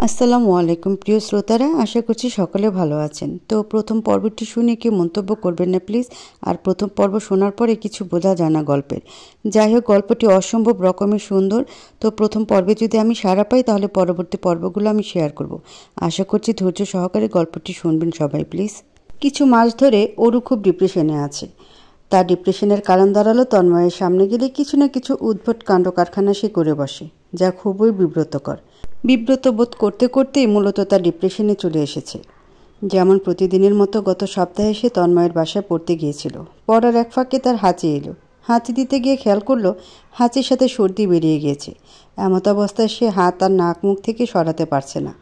আসসালামু আলাইকুম প্রিয় শ্রোতারা, আশা করছি সকলে ভালো আছেন। তো প্রথম পর্বটি শুনে কি মন্তব্য করবেন না প্লিজ। আর প্রথম পর্ব শোনার পরে কিছু বোঝা যায় না গল্পের। যাই হোক, গল্পটি অসম্ভব রকমের সুন্দর। তো প্রথম পর্বে যদি আমি সাড়া পাই তাহলে পরবর্তী পর্বগুলো আমি শেয়ার করব। আশা করছি ধৈর্য সহকারে গল্পটি শুনবেন সবাই প্লিজ। কিছু মাস ধরে অরু খুব ডিপ্রেশনে আছে। তার ডিপ্রেশনের কারণ দাঁড়ালো তন্ময়ের সামনে গেলে কিছু না কিছু উদ্ভট কাণ্ড কারখানা সে করে বসে, যা খুবই বিব্রতকর। বিব্রত বোধ করতে করতেই মূলত তার ডিপ্রেশনে চলে এসেছে। যেমন প্রতিদিনের মতো গত সপ্তাহে সে তন্ময়ের বাসায় পড়তে গিয়েছিল। পড়ার এক ফাঁকে তার হাঁচি এলো। হাঁচি দিতে গিয়ে খেয়াল করলো হাঁচির সাথে সর্দি বেরিয়ে গিয়েছে। এমত অবস্থায় সে হাত আর নাক মুখ থেকে সরাতে পারছে না।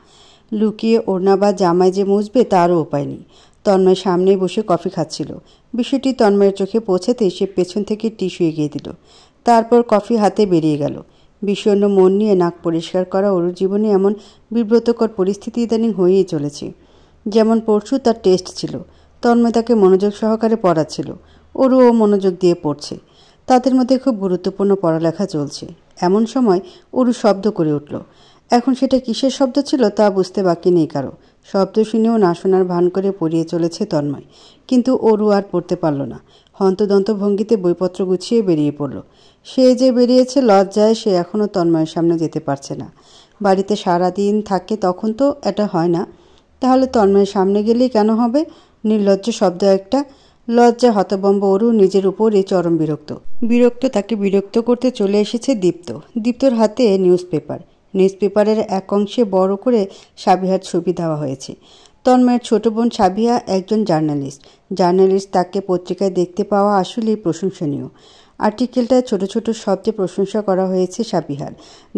লুকিয়ে ওড়না বা জামায় যে মুছবে তারও উপায় নেই। তন্ময় সামনেই বসে কফি খাচ্ছিল। বিষয়টি তন্ময়ের চোখে পৌঁছাতেই সে পেছন থেকে টিস্যু এগিয়ে দিল। তারপর কফি হাতে বেরিয়ে গেল। বিষণ্ণ মন নিয়ে নাক পরিষ্কার করা ওর জীবনে এমন বিব্রতকর পরিস্থিতি ইদানিং হয়েই চলেছে। যেমন পরশু তার টেস্ট ছিল। তন্ময় তাকে মনোযোগ সহকারে পড়াচ্ছিল। ওরও মনোযোগ দিয়ে পড়ছে। তাদের মধ্যে খুব গুরুত্বপূর্ণ পড়ালেখা চলছে। এমন সময় ওরু শব্দ করে উঠল। এখন সেটা কিসের শব্দ ছিল তা বুঝতে বাকি নেই কারো। শব্দ শুনেও না শোনার ভান করে পড়িয়ে চলেছে তন্ময়। কিন্তু ওরু আর পড়তে পারল না। হন্তদন্ত ভঙ্গিতে বইপত্র গুছিয়ে বেরিয়ে পড়ল। সে যে বেরিয়েছে লজ্জায় সে এখনও তন্ময়ের সামনে যেতে পারছে না। বাড়িতে সারাদিন থাকে তখন তো এটা হয় না, তাহলে তন্ময়ের সামনে গেলেই কেন হবে? নির্লজ্জ শব্দ একটা। লজ্জা হতবম্ব ওরু নিজের উপরই চরম বিরক্ত তাকে বিরক্ত করতে চলে এসেছে দীপ্ত। দীপ্তর হাতে নিউজপেপারের এক অংশে বড় করে সাবিহার ছবি দেওয়া হয়েছে। তন্ময়ের ছোট বোন সাবিহা একজন জার্নালিস্ট। তাকে পত্রিকায় দেখতে পাওয়া আসলেই প্রশংসনীয়। আর্টিকেলটায় ছোট ছোট শব্দে প্রশংসা করা হয়েছে সাবিহার।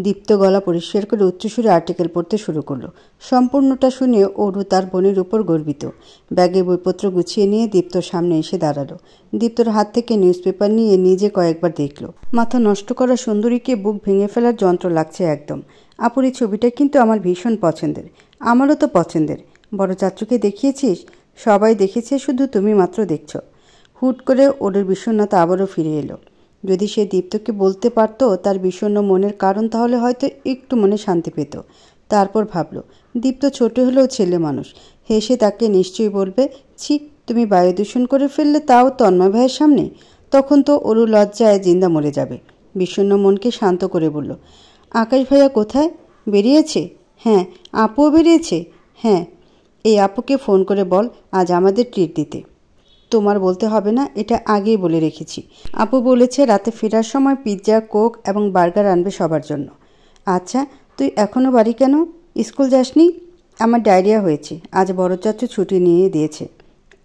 দীপ্ত গলা পরিষ্কার করে উচ্চস্বরে আর্টিকেল পড়তে শুরু করলো। সম্পূর্ণটা শুনে ওরু তার বোনের উপর গর্বিত। ব্যাগে বইপত্র গুছিয়ে নিয়ে দীপ্তর সামনে এসে দাঁড়ালো। দীপ্তর হাত থেকে নিউজপেপার নিয়ে নিজে কয়েকবার দেখল। মাথা নষ্ট করা সুন্দরীকে বুক ভেঙে ফেলার যন্ত্র লাগছে একদম। আপুর এই ছবিটা কিন্তু আমার ভীষণ পছন্দের। আমারও তো পছন্দের। বড় চাচুকে দেখিয়েছিস? সবাই দেখেছে, শুধু তুমি মাত্র দেখছ। হুট করে ওদের বিষণ্ণতা আবারও ফিরে এলো। যদি সে দীপ্তকে বলতে পারত তার বিষণ্ণ মনের কারণ, তাহলে হয়তো একটু মনে শান্তি পেত। তারপর ভাবল, দীপ্ত ছোট হলেও ছেলে মানুষ, হেসে তাকে নিশ্চয়ই বলবে, ছি তুমি বায়ু দূষণ করে ফেললে, তাও তন্ময় ভাইয়ের সামনে। তখন তো ওরু লজ্জায় জিন্দা মরে যাবে। বিষণ্ণ মনকে শান্ত করে বলল, আকাশ ভাইয়া কোথায়? বেরিয়েছে? হ্যাঁ। আপুও বেরিয়েছে? হ্যাঁ। এই আপুকে ফোন করে বল আজ আমাদের ট্রিট দিতে। তোমার বলতে হবে না, এটা আগেই বলে রেখেছি। আপু বলেছে রাতে ফেরার সময় পিৎজা, কোক এবং বার্গার আনবে সবার জন্য। আচ্ছা, তুই এখনও বাড়ি কেন? স্কুল যাসনি? আমার ডায়রিয়া হয়েছে, আজ বড় চাচু ছুটি নিয়ে দিয়েছে।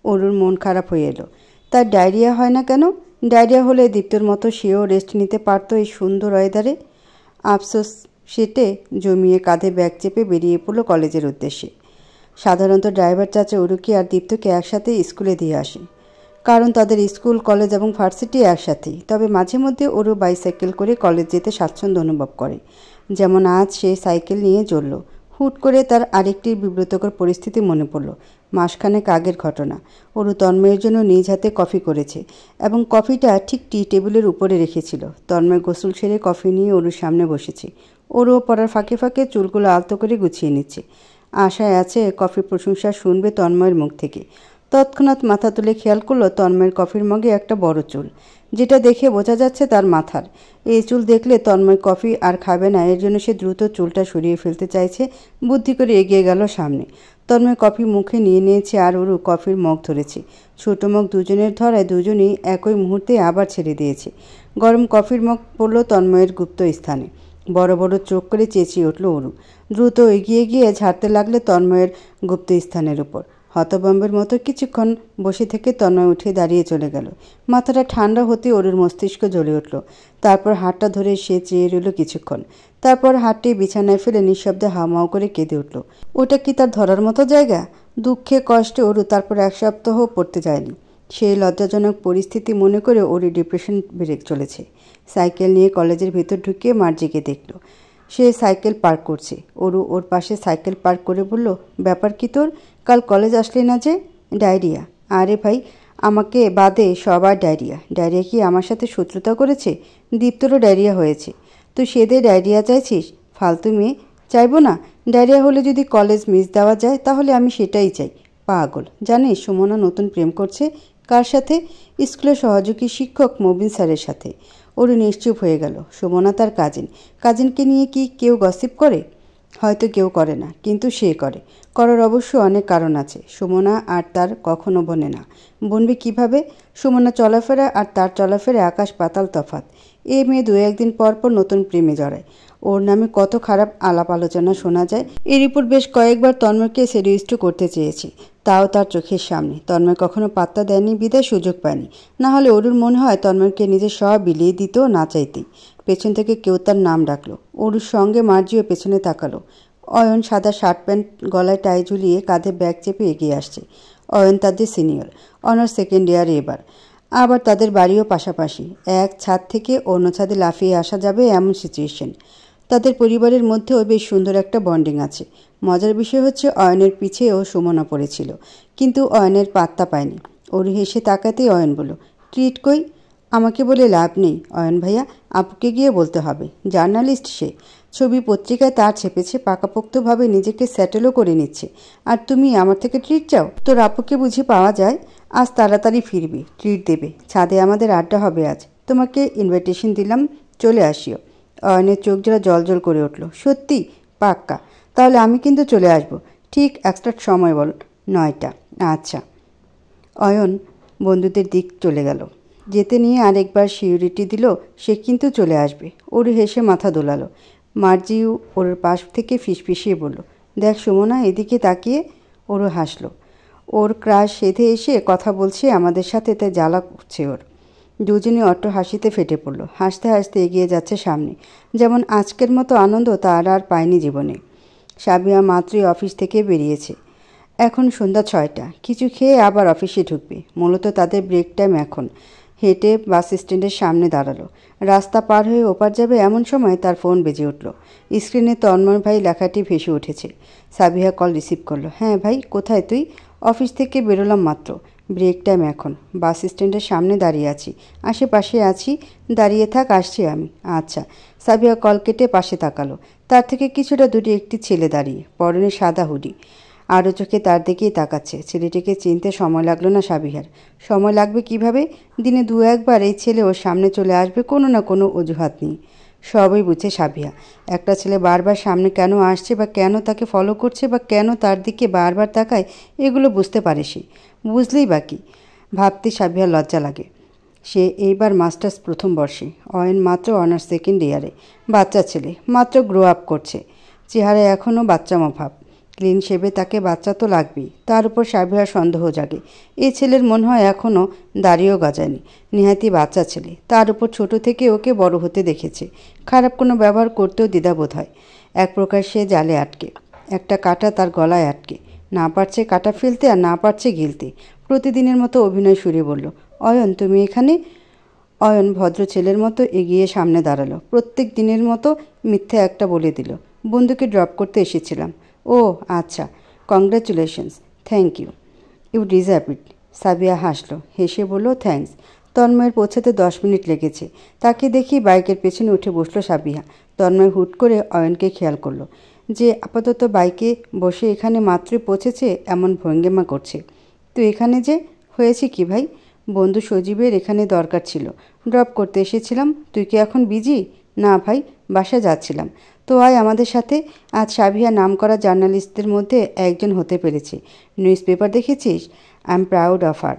ওরুর মন খারাপ হয়ে এলো। তার ডায়রিয়া হয় না কেন? ডায়রিয়া হলে দীপ্তর মতো সেও রেস্ট নিতে পারতো এই সুন্দর ওয়েদারে। আফসোস সেটে জমিয়ে কাঁধে ব্যাগ চেপে বেরিয়ে পড়ল কলেজের উদ্দেশ্যে। সাধারণত ড্রাইভার চাচা ওরুকে আর দীপ্তকে একসাথে স্কুলে দিয়ে আসে, কারণ তাদের স্কুল, কলেজ এবং ভার্সিটি একসাথেই। তবে মাঝে মধ্যে ওরু বাইসাইকেল করে কলেজ যেতে স্বাচ্ছন্দ্য অনুভব করে। যেমন আজ সে সাইকেল নিয়ে চলল। হুট করে তার আরেকটি বিব্রতকর পরিস্থিতি মনে পড়ল। মাসখানেক আগের ঘটনা। ওরু তন্ময়ের জন্য নিজ হাতে কফি করেছে এবং কফিটা ঠিক টি টেবিলের উপরে রেখেছিল। তন্ময় গোসল সেরে কফি নিয়ে ওরুর সামনে বসেছে। ওরুও পড়ার ফাঁকে ফাঁকে চুলগুলো আলতো করে গুছিয়ে নিচ্ছে। আশায় আছে কফির প্রশংসা শুনবে তন্ময়ের মুখ থেকে। তৎক্ষণাৎ মাথা তুলে খেয়াল করলো তন্ময়ের কফির মগে একটা বড় চুল, যেটা দেখে বোঝা যাচ্ছে তার মাথার। এই চুল দেখলে তন্ময় কফি আর খাবে না, এর জন্য সে দ্রুত চুলটা সরিয়ে ফেলতে চাইছে। বুদ্ধি করে এগিয়ে গেল সামনে। তন্ময় কফি মুখে নিয়ে নিয়েছে আর ওরু কফির মগ ধরেছে। ছোটো মগ দুজনের ধরায় দুজনেই একই মুহূর্তে আবার ছেড়ে দিয়েছে। গরম কফির মগ পড়ল তন্ময়ের গুপ্ত স্থানে। বড় বড় চোখ করে চেঁচিয়ে উঠল ওরু। দ্রুত এগিয়ে গিয়ে ঝাড়তে লাগলে তন্ময়ের গুপ্ত স্থানের উপর। হতবম্বের মতো কিছুক্ষণ বসে থেকে তন্ময় উঠে দাঁড়িয়ে চলে গেল। মাথাটা ঠান্ডা হতে ওরুর মস্তিষ্ক জ্বলে উঠল। তারপর হাতটা ধরে সে চেয়ে রইল কিছুক্ষণ। তারপর হাতটি বিছানায় ফেলে নিঃশব্দে হাউমাউ করে কেঁদে উঠল। ওটা কি তার ধরার মতো জায়গা? দুঃখে কষ্টে ওরু তারপর এক সপ্তাহ পড়তে যায়নি। সেই লজ্জাজনক পরিস্থিতি মনে করে ওর ডিপ্রেশন বেড়ে চলেছে। সাইকেল নিয়ে কলেজের ভেতর ঢুকিয়ে মার্জিকে দেখল সে সাইকেল পার্ক করছে। ওরু ওর পাশে সাইকেল পার্ক করে বলল, ব্যাপার কি তোর? কাল কলেজ আসলি না যে? ডায়রিয়া। আরে ভাই, আমাকে বাদে সবার ডায়রিয়া। ডায়রিয়া কি আমার সাথে শত্রুতা করেছে? দীপ্তরও ডায়রিয়া হয়েছে। তুই সেদে ডায়রিয়া চাইছিস? ফালতু মেয়ে। চাইবো না? ডায়রিয়া হলে যদি কলেজ মিস দেওয়া যায় তাহলে আমি সেটাই চাই। পাগল। জানিস সুমনা নতুন প্রেম করছে? কার সাথে? স্কুলের সহযোগী শিক্ষক মবিন স্যারের সাথে। ওরু নিশ্চুপ হয়ে গেল। সুমনা তার কাজিনকে নিয়ে কি কেউ গসিপ করে? হয়তো কেউ করে না, কিন্তু সে করে। করার অবশ্য অনেক কারণ আছে। সুমনা আর তার কখনো বনে না। বনবে কিভাবে? সুমনা চলাফেরা আর তার চলাফেরা আকাশ পাতাল তফাত। এই মেয়ে দু একদিন পর পর নতুন প্রেমে জড়ায়। ওর নামে কত খারাপ আলাপ আলোচনা শোনা যায়। এর উপর বেশ কয়েকবার তন্ময়কে সেরিউস্ট করতে চেয়েছে, তাও তার চোখের সামনে। তন্ময় কখনো পাত্তা দেয়নি বিদায় সুযোগ পায়নি। না হলে অরুর মনে হয় তন্ময়কে নিজের সব বিলিয়ে দিত না চাইতেই। পেছন থেকে কেউ তার নাম ডাকলো। অরুর সঙ্গে মার্জিও পেছনে তাকালো। অয়ন সাদা শার্ট প্যান্ট, গলায় টাই ঝুলিয়ে কাঁধে ব্যাগ চেপে এগিয়ে আসছে। অয়ন তাদের সিনিয়র, অনার্স সেকেন্ড ইয়ারে এবার। আবার তাদের বাড়িও পাশাপাশি, এক ছাদ থেকে অন্য ছাদে লাফিয়ে আসা যাবে এমন সিচুয়েশন। তাদের পরিবারের মধ্যেও বেশ সুন্দর একটা বন্ডিং আছে। মজার বিষয় হচ্ছে অয়নের পিছেও সুমনা পড়েছিল, কিন্তু অয়নের পাত্তা পায়নি। ওর হেসে তাকাতেই অয়ন বলল, ট্রিট কই? আমাকে বলে লাভ নেই অয়ন ভাইয়া, আপুকে গিয়ে বলতে হবে। জার্নালিস্ট সে, ছবি পত্রিকায় তার ছেপেছে, পাকাপোক্তভাবে নিজেকে সেটেলও করে নিচ্ছে। আর তুমি আমার থেকে ট্রিট চাও? তোর আপুকে বুঝি পাওয়া যায়? আজ তাড়াতাড়ি ফিরবি, ট্রিট দেবে। ছাদে আমাদের আড্ডা হবে আজ। তোমাকে ইনভাইটেশন দিলাম, চলে আসিও। অয়নের চোখ জোড়া জল করে উঠল। সত্যি? পাক্কা। তাহলে আমি কিন্তু চলে আসব। ঠিক এক্সট্রা সময় বল। 9টা। আচ্ছা। অয়ন বন্ধুদের দিক চলে গেল। যেতে নিয়ে আরেকবার সিউরিটি দিল সে কিন্তু চলে আসবে। ওর হেসে মাথা দোলালো। মার্জিও ওর পাশ থেকে ফিসফিসিয়ে বলল, দেখ সুমনা, এদিকে তাকিয়ে। ওরও হাসলো। ওর ক্রাশ সেধে এসে কথা বলছে আমাদের সাথে, তাই জ্বালা করছে ওর। দুজনে অট্ট হাসিতে ফেটে পড়ল। হাসতে হাসতে এগিয়ে যাচ্ছে সামনে। যেমন আজকের মতো আনন্দ তার আর পায়নি জীবনে। সাবিয়া মাত্রই অফিস থেকে বেরিয়েছে। এখন সন্ধ্যা 6টা। কিছু খেয়ে আবার অফিসে ঢুকবে। মূলত তাদের ব্রেক টাইম এখন। হেঁটে বাস স্ট্যান্ডের সামনে দাঁড়ালো। রাস্তা পার হয়ে ওপার যাবে এমন সময় তার ফোন বেজে উঠল। স্ক্রিনে তন্ময় ভাই লেখাটি ভেসে উঠেছে। সাবিহা কল রিসিভ করলো। হ্যাঁ ভাই, কোথায় তুই? অফিস থেকে বেরোলাম মাত্র। ব্রেক টাইম এখন। বাস স্ট্যান্ডের সামনে দাঁড়িয়ে আছি। আশেপাশে আছি। দাঁড়িয়ে থাক, আসছি আমি। আচ্ছা। সাবিহা কল কেটে পাশে তাকালো। তার থেকে কিছুটা দূরে একটি ছেলে দাঁড়িয়ে, পরনে সাদা হুডি। আরও চোখে তার দিকেই তাকাচ্ছে। ছেলেটিকে চিনতে সময় লাগলো না সাবিহার। সময় লাগবে কিভাবে? দিনে দু একবার এই ছেলে ওর সামনে চলে আসবে কোনো না কোনো অজুহাত নিয়ে। সবই বুঝে সাবিহা। একটা ছেলে বারবার সামনে কেন আসছে, বা কেন তাকে ফলো করছে, বা কেন তার দিকে বারবার তাকায়, এগুলো বুঝতে পারে সে। বুঝলেই বাকি। ভাবতে সাবিহার লজ্জা লাগে। সে এইবার মাস্টার্স প্রথম বর্ষে। অয়ন মাত্র অনার্স সেকেন্ড ইয়ারে। বাচ্চা ছেলে, মাত্র গ্রো আপ করছে। চেহারায় এখনও বাচ্চামো ভাব। ক্লিন শেভে তাকে বাচ্চা তো লাগবেই। তার উপর সাবিহার সন্দেহ জাগে। এই ছেলের মনে হয় এখনও দাড়িও গজায়নি। নেহাতি বাচ্চা ছেলে। তার উপর ছোট থেকে ওকে বড় হতে দেখেছে। খারাপ কোনো ব্যবহার করতেও দ্বিধাবোধ হয়। এক প্রকার সে জালে আটকে। একটা কাঁটা তার গলায় আটকে। না পারছে কাঁটা ফেলতে আর না পারছে গিলতে। প্রতিদিনের মতো অভিনয় সুরে বলল, অয়ন তুমি এখানে? অয়ন ভদ্র ছেলের মতো এগিয়ে সামনে দাঁড়ালো। প্রত্যেক দিনের মতো মিথ্যে একটা বলে দিল, বন্ধুকে ড্রপ করতে এসেছিলাম। ও আচ্ছা, congratulations. Thank you. You deserve it. Sabiya হাসলো। হেসে বলল, থ্যাঙ্কস। তন্ময়ের পৌঁছাতে 10 মিনিট লেগেছে। তাকে দেখি বাইকের পেছনে উঠে বসলো সাবিহা। তন্ময় হুট করে অয়নকে খেয়াল করলো, যে আপাতত বাইকে বসে এখানে মাত্রই পৌঁছেছে এমন ভঙ্গিমা করছে। তো এখানে যে হয়েছে কি ভাই? বন্ধু সজীবের এখানে দরকার ছিল, ড্রপ করতে এসেছিলাম। তুই কি এখন বিজি? না ভাই, বাসায় যাচ্ছিলাম। তো আয় আমাদের সাথে। আজ সাবিহা নাম করা জার্নালিস্টদের মধ্যে একজন হতে পেরেছে। নিউজ পেপার দেখেছিস? I am proud of her.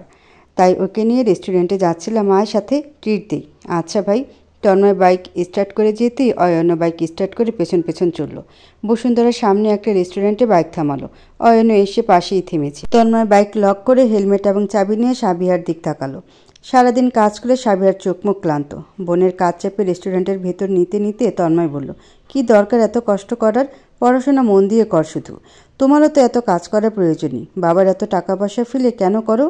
তাই ওকে নিয়ে রেস্টুরেন্টে যাচ্ছিলাম, আয় সাথে, ট্রিট দিই। আচ্ছা ভাই। তন্ময় বাইক স্টার্ট করে যেতেই অয়নও বাইক স্টার্ট করে পেছন পেছন চলল। বসুন্ধরার সামনে একটা রেস্টুরেন্টে বাইক থামালো। অয়নও এসে পাশেই থেমেছে। তন্ময় বাইক লক করে হেলমেট এবং চাবি নিয়ে সাবিহার দিক তাকালো। সারাদিন কাজ করে সাবিহার চোখ মুখ ক্লান্ত। বোনের কাজ চেপে রেস্টুরেন্টের ভেতর নিতে নিতে তন্ময় বলল, কি দরকার এত কষ্ট করার? পড়াশোনা মন দিয়ে কর শুধু। তোমারও তো এত কাজ করার প্রয়োজন নেই। বাবার এত টাকা পয়সা ফেলে কেন করো?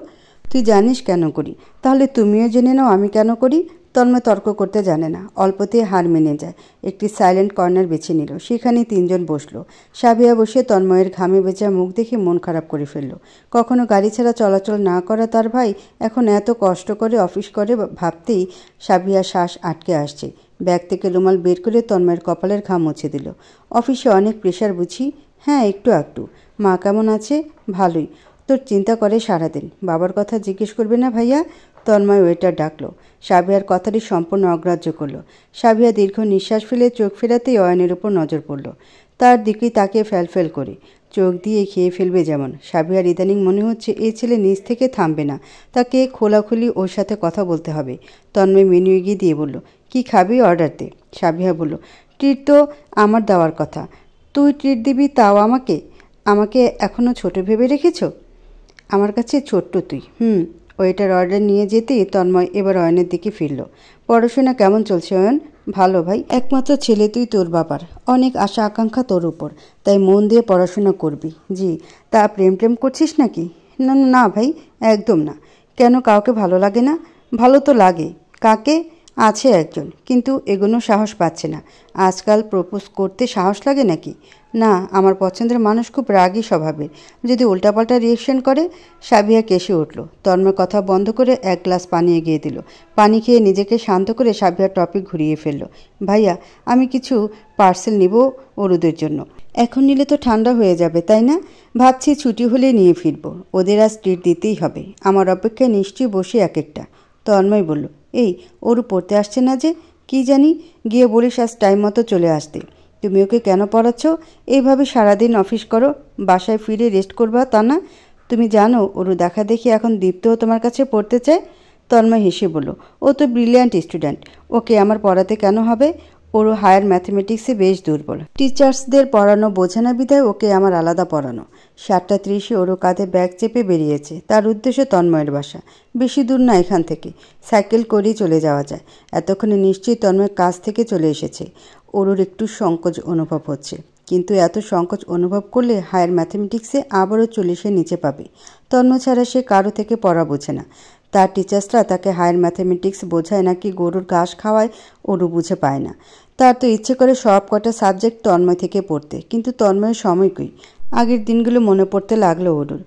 তুই জানিস কেন করি? তাহলে তুমিও জেনে নাও আমি কেন করি। তন্ময় তর্ক করতে জানে না। অল্পতেই হার মেনে যায়। একটি সাইলেন্ট কর্নার বেছে নিল। সেখানেই 3 জন বসল। সাবিয়া বসে তন্ময়ের ঘামে ভেজা মুখ দেখে মন খারাপ করে ফেলল। কখনো গাড়ি ছাড়া চলাচল না করা তার ভাই এখন এত কষ্ট করে অফিস করে ভাবতেই সাবিয়া শ্বাস আটকে আসছে। ব্যাগ থেকে রুমাল বের করে তন্ময়ের কপালের ঘাম মুছে দিল। অফিসে অনেক প্রেশার বুঝি? হ্যাঁ, একটু একটু। মা কেমন আছে? ভালোই। তোর চিন্তা করে সারাদিন। বাবার কথা জিজ্ঞেস করবে না ভাইয়া? তন্ময় ওয়েটার ডাকলো। সাবিয়ার কথাটি সম্পূর্ণ অগ্রাহ্য করল। সাবিয়া দীর্ঘ নিঃশ্বাস ফেলে চোখ ফেরাতেই অয়নের উপর নজর পড়ল। তার দিকেই তাকিয়ে ফেল করে চোখ দিয়ে খেয়ে ফেলবে যেমন। সাবিয়ার ইদানিং মনে হচ্ছে এই ছেলে নিজ থেকে থামবে না, তাকে খোলাখুলি ওর সাথে কথা বলতে হবে। তন্ময় মেনু এগিয়ে দিয়ে বলল, কি খাবি? অর্ডার দে। সাবিয়া বলল, ট্রিট তো আমার দেওয়ার কথা, তুই ট্রিট দিবি তাও আমাকে? আমাকে এখনও ছোট ভেবে রেখেছ? আমার কাছে ছোট্ট তুই। ওয়েটার অর্ডার নিয়ে যেতেই তন্ময় এবার অয়নের দিকে ফিরল। পড়াশোনা কেমন চলছে অয়ন? ভালো ভাই, একমাত্র ছেলে তুই তোর বাবার, অনেক আশা আকাঙ্ক্ষা তোর উপর, তাই মন দিয়ে পড়াশোনা করবি। জি। তা প্রেম করছিস নাকি? না না ভাই, একদম না। কেন, কাউকে ভালো লাগে না? ভালো তো লাগে। কাকে? আছে একজন, কিন্তু এগোনোর সাহস পাচ্ছে না। আজকাল প্রপোজ করতে সাহস লাগে নাকি? না, আমার পছন্দের মানুষ খুব রাগী স্বভাবের, যদি উল্টাপাল্টা রিয়েকশন করে। সাবিয়া কেসে উঠল। তন্ময় কথা বন্ধ করে এক গ্লাস পানি এগিয়ে দিল। পানি খেয়ে নিজেকে শান্ত করে সাবিয়ার টপিক ঘুরিয়ে ফেলল। ভাইয়া, আমি কিছু পার্সেল নিব ওরুদের জন্য। এখন নিলে তো ঠান্ডা হয়ে যাবে, তাই না? ভাবছি ছুটি হলে নিয়ে ফিরব। ওদের আজ ট্রিট দিতেই হবে। আমার অপেক্ষায় নিশ্চয়ই বসে এক একটা। তন্ময় বলল, এই ওরু পড়তে আসছে না যে? কি জানি, গিয়ে বলিস আজ টাইম মতো চলে আসতে। তুমি ওকে কেন পড়াচ্ছ? এইভাবে সারাদিন অফিস করো, বাসায় ফিরে রেস্ট করবা তা না? তুমি জানো ওরু দেখা দেখি এখন দীপ্তও তোমার কাছে পড়তে চায়? তন্ময় হেসে বলল, ও তো ব্রিলিয়ান্ট স্টুডেন্ট, ওকে আমার পড়াতে কেন হবে? ওরও হায়ার ম্যাথমেটিক্সে বেশ দুর্বল। টিচার্সদের পড়ানো বোঝে না বিধায় ওকে আমার আলাদা পড়ানো। 7:30 ওরও কাঁধে ব্যাগ চেপে বেরিয়েছে। তার উদ্দেশ্য তন্ময়ের বাসা। বেশি দূর না এখান থেকে, সাইকেল করেই চলে যাওয়া যায়। এতক্ষণে নিশ্চয়ই তন্ময়ের কাছ থেকে চলে এসেছে। ওরুর একটু সংকোচ অনুভব হচ্ছে, কিন্তু এত সংকোচ অনুভব করলে হায়ার ম্যাথমেটিক্সে আবারও 40-এর নিচে পাবে। তন্ময় ছাড়া সে কারো থেকে পড়া বোঝে না। তার টিচার্সরা তাকে হায়ার ম্যাথমেটিক্স বোঝায় নাকি গরুর ঘাস খাওয়ায় ওরু বুঝে পায় না। তার তো ইচ্ছে করে সব কটা সাবজেক্ট তন্ময় থেকে পড়তে, কিন্তু তন্ময়ের সময় কই। আগের দিনগুলো মনে পড়তে লাগলো ওরুর,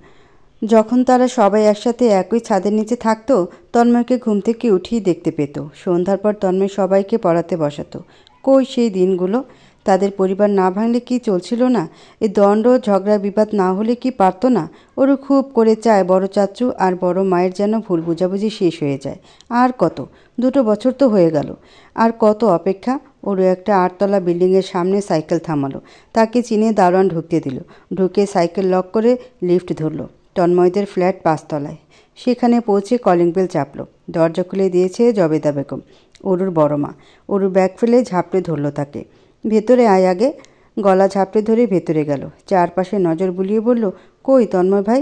যখন তারা সবাই একসাথে একই ছাদের নিচে থাকতো। তন্ময়কে ঘুম থেকে উঠিয়ে দেখতে পেত। সন্ধ্যার পর তন্ময় সবাইকে পড়াতে বসাতো। কই সেই দিনগুলো? তাদের পরিবার না ভাঙলে কি চলছিল না? এই দণ্ড ঝগড়া বিবাদ না হলে কি পারতো না? ওরও খুব করে চায় বড় চাচু আর বড় মায়ের যেন ভুল বুঝাবুঝি শেষ হয়ে যায়। আর কত, 2 বছর তো হয়ে গেল। আর কত অপেক্ষা? ওরও একটা 8তলা বিল্ডিংয়ের সামনে সাইকেল থামালো। তাকে চিনে দারোয়ান ঢুকতে দিল। ঢুকে সাইকেল লক করে লিফট ধরল তন্ময়দের ফ্ল্যাট 5তলায়। সেখানে পৌঁছে কলিং বেল চাপল। দরজা খুলে দিয়েছে জবেদা বেগম, ওরুর বড় মা। ওরু ব্যাগ ফেলে ঝাপড়ে ধরল তাকে। ভেতরে আয় আগে। গলা ঝাপড়ে ধরে ভেতরে গেল। চারপাশে নজর বুলিয়ে বলল, কই তন্ময় ভাই?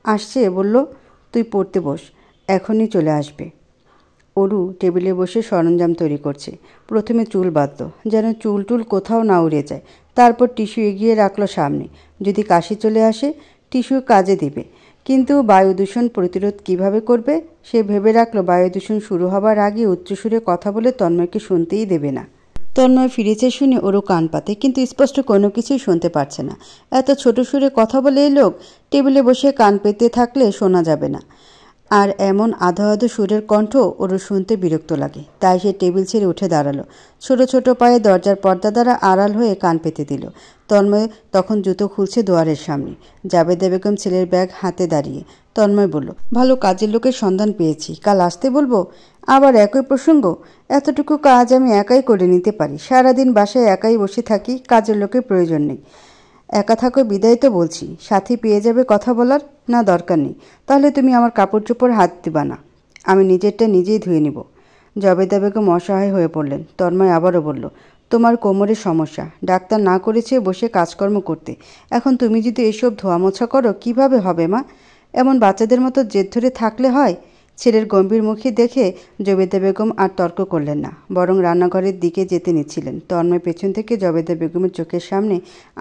আসছে, বলল তুই পড়তে বস, এখনই চলে আসবে। ওরু টেবিলে বসে সরঞ্জাম তৈরি করছে। প্রথমে চুল বাঁধল, যেন চুল কোথাও না উড়ে যায়। তারপর টিস্যু এগিয়ে রাখলো সামনে, যদি কাশি চলে আসে টিস্যু কাজে দিবে। কিন্তু বায়ু দূষণ প্রতিরোধ কিভাবে করবে? সে ভেবে রাখলো বায়ু দূষণ শুরু হবার আগে উচ্চস্বরে কথা বলে তন্ময়কে শুনতেই দেবে না। তন্ময় ফিরেছে শুনে ওরও কান পাতে, কিন্তু স্পষ্ট কোনো কিছুই শুনতে পারছে না। এত ছোট সুরে কথা বলে এই লোক। টেবিলে বসে কান পেতে থাকলে শোনা যাবে না। আর এমন আধো আধো সুরের কণ্ঠ ওরও শুনতে বিরক্ত লাগে। তাই সে টেবিল ছেড়ে উঠে দাঁড়ালো। ছোট ছোট পায়ে দরজার পর্দা দ্বারা আড়াল হয়ে কান পেতে দিল। তন্ময় তখন জুতো খুলছে দুয়ারের সামনে। জাবেদা বেগম ছেলের ব্যাগ হাতে দাঁড়িয়ে। তন্ময় বলল, ভালো কাজের লোকের সন্ধান পেয়েছি, কাল আসতে বলবো? আবার একই প্রসঙ্গ? এতটুকু কাজ আমি একাই করে নিতে পারি। সারাদিন বাসায় একাই বসে থাকি, কাজের লোকের প্রয়োজন নেই। একা থাকো বিদায় তো বলছি, সাথী পেয়ে যাবে কথা বলার। না, দরকার নেই। তাহলে তুমি আমার কাপড় চোপড় হাত দিবা না, আমি নিজেরটা নিজেই ধুয়ে নিব। জবেদা বেগম অসহায় হয়ে পড়লেন। তন্ময় আবারও বলল, তোমার কোমরের সমস্যা, ডাক্তার না করেছে বসে কাজকর্ম করতে। এখন তুমি যদি এসব ধোয়া মোছা করো কিভাবে হবে মা? এমন বাচ্চাদের মতো জেদ ধরে থাকলে হয়? ছেলের গম্ভীর মুখে দেখে জবেদা বেগম আর তর্ক করলেন না, বরং রান্নাঘরের দিকে যেতে নিচ্ছিলেন। তন্ময় পেছন থেকে জবেদা বেগমের চোখের সামনে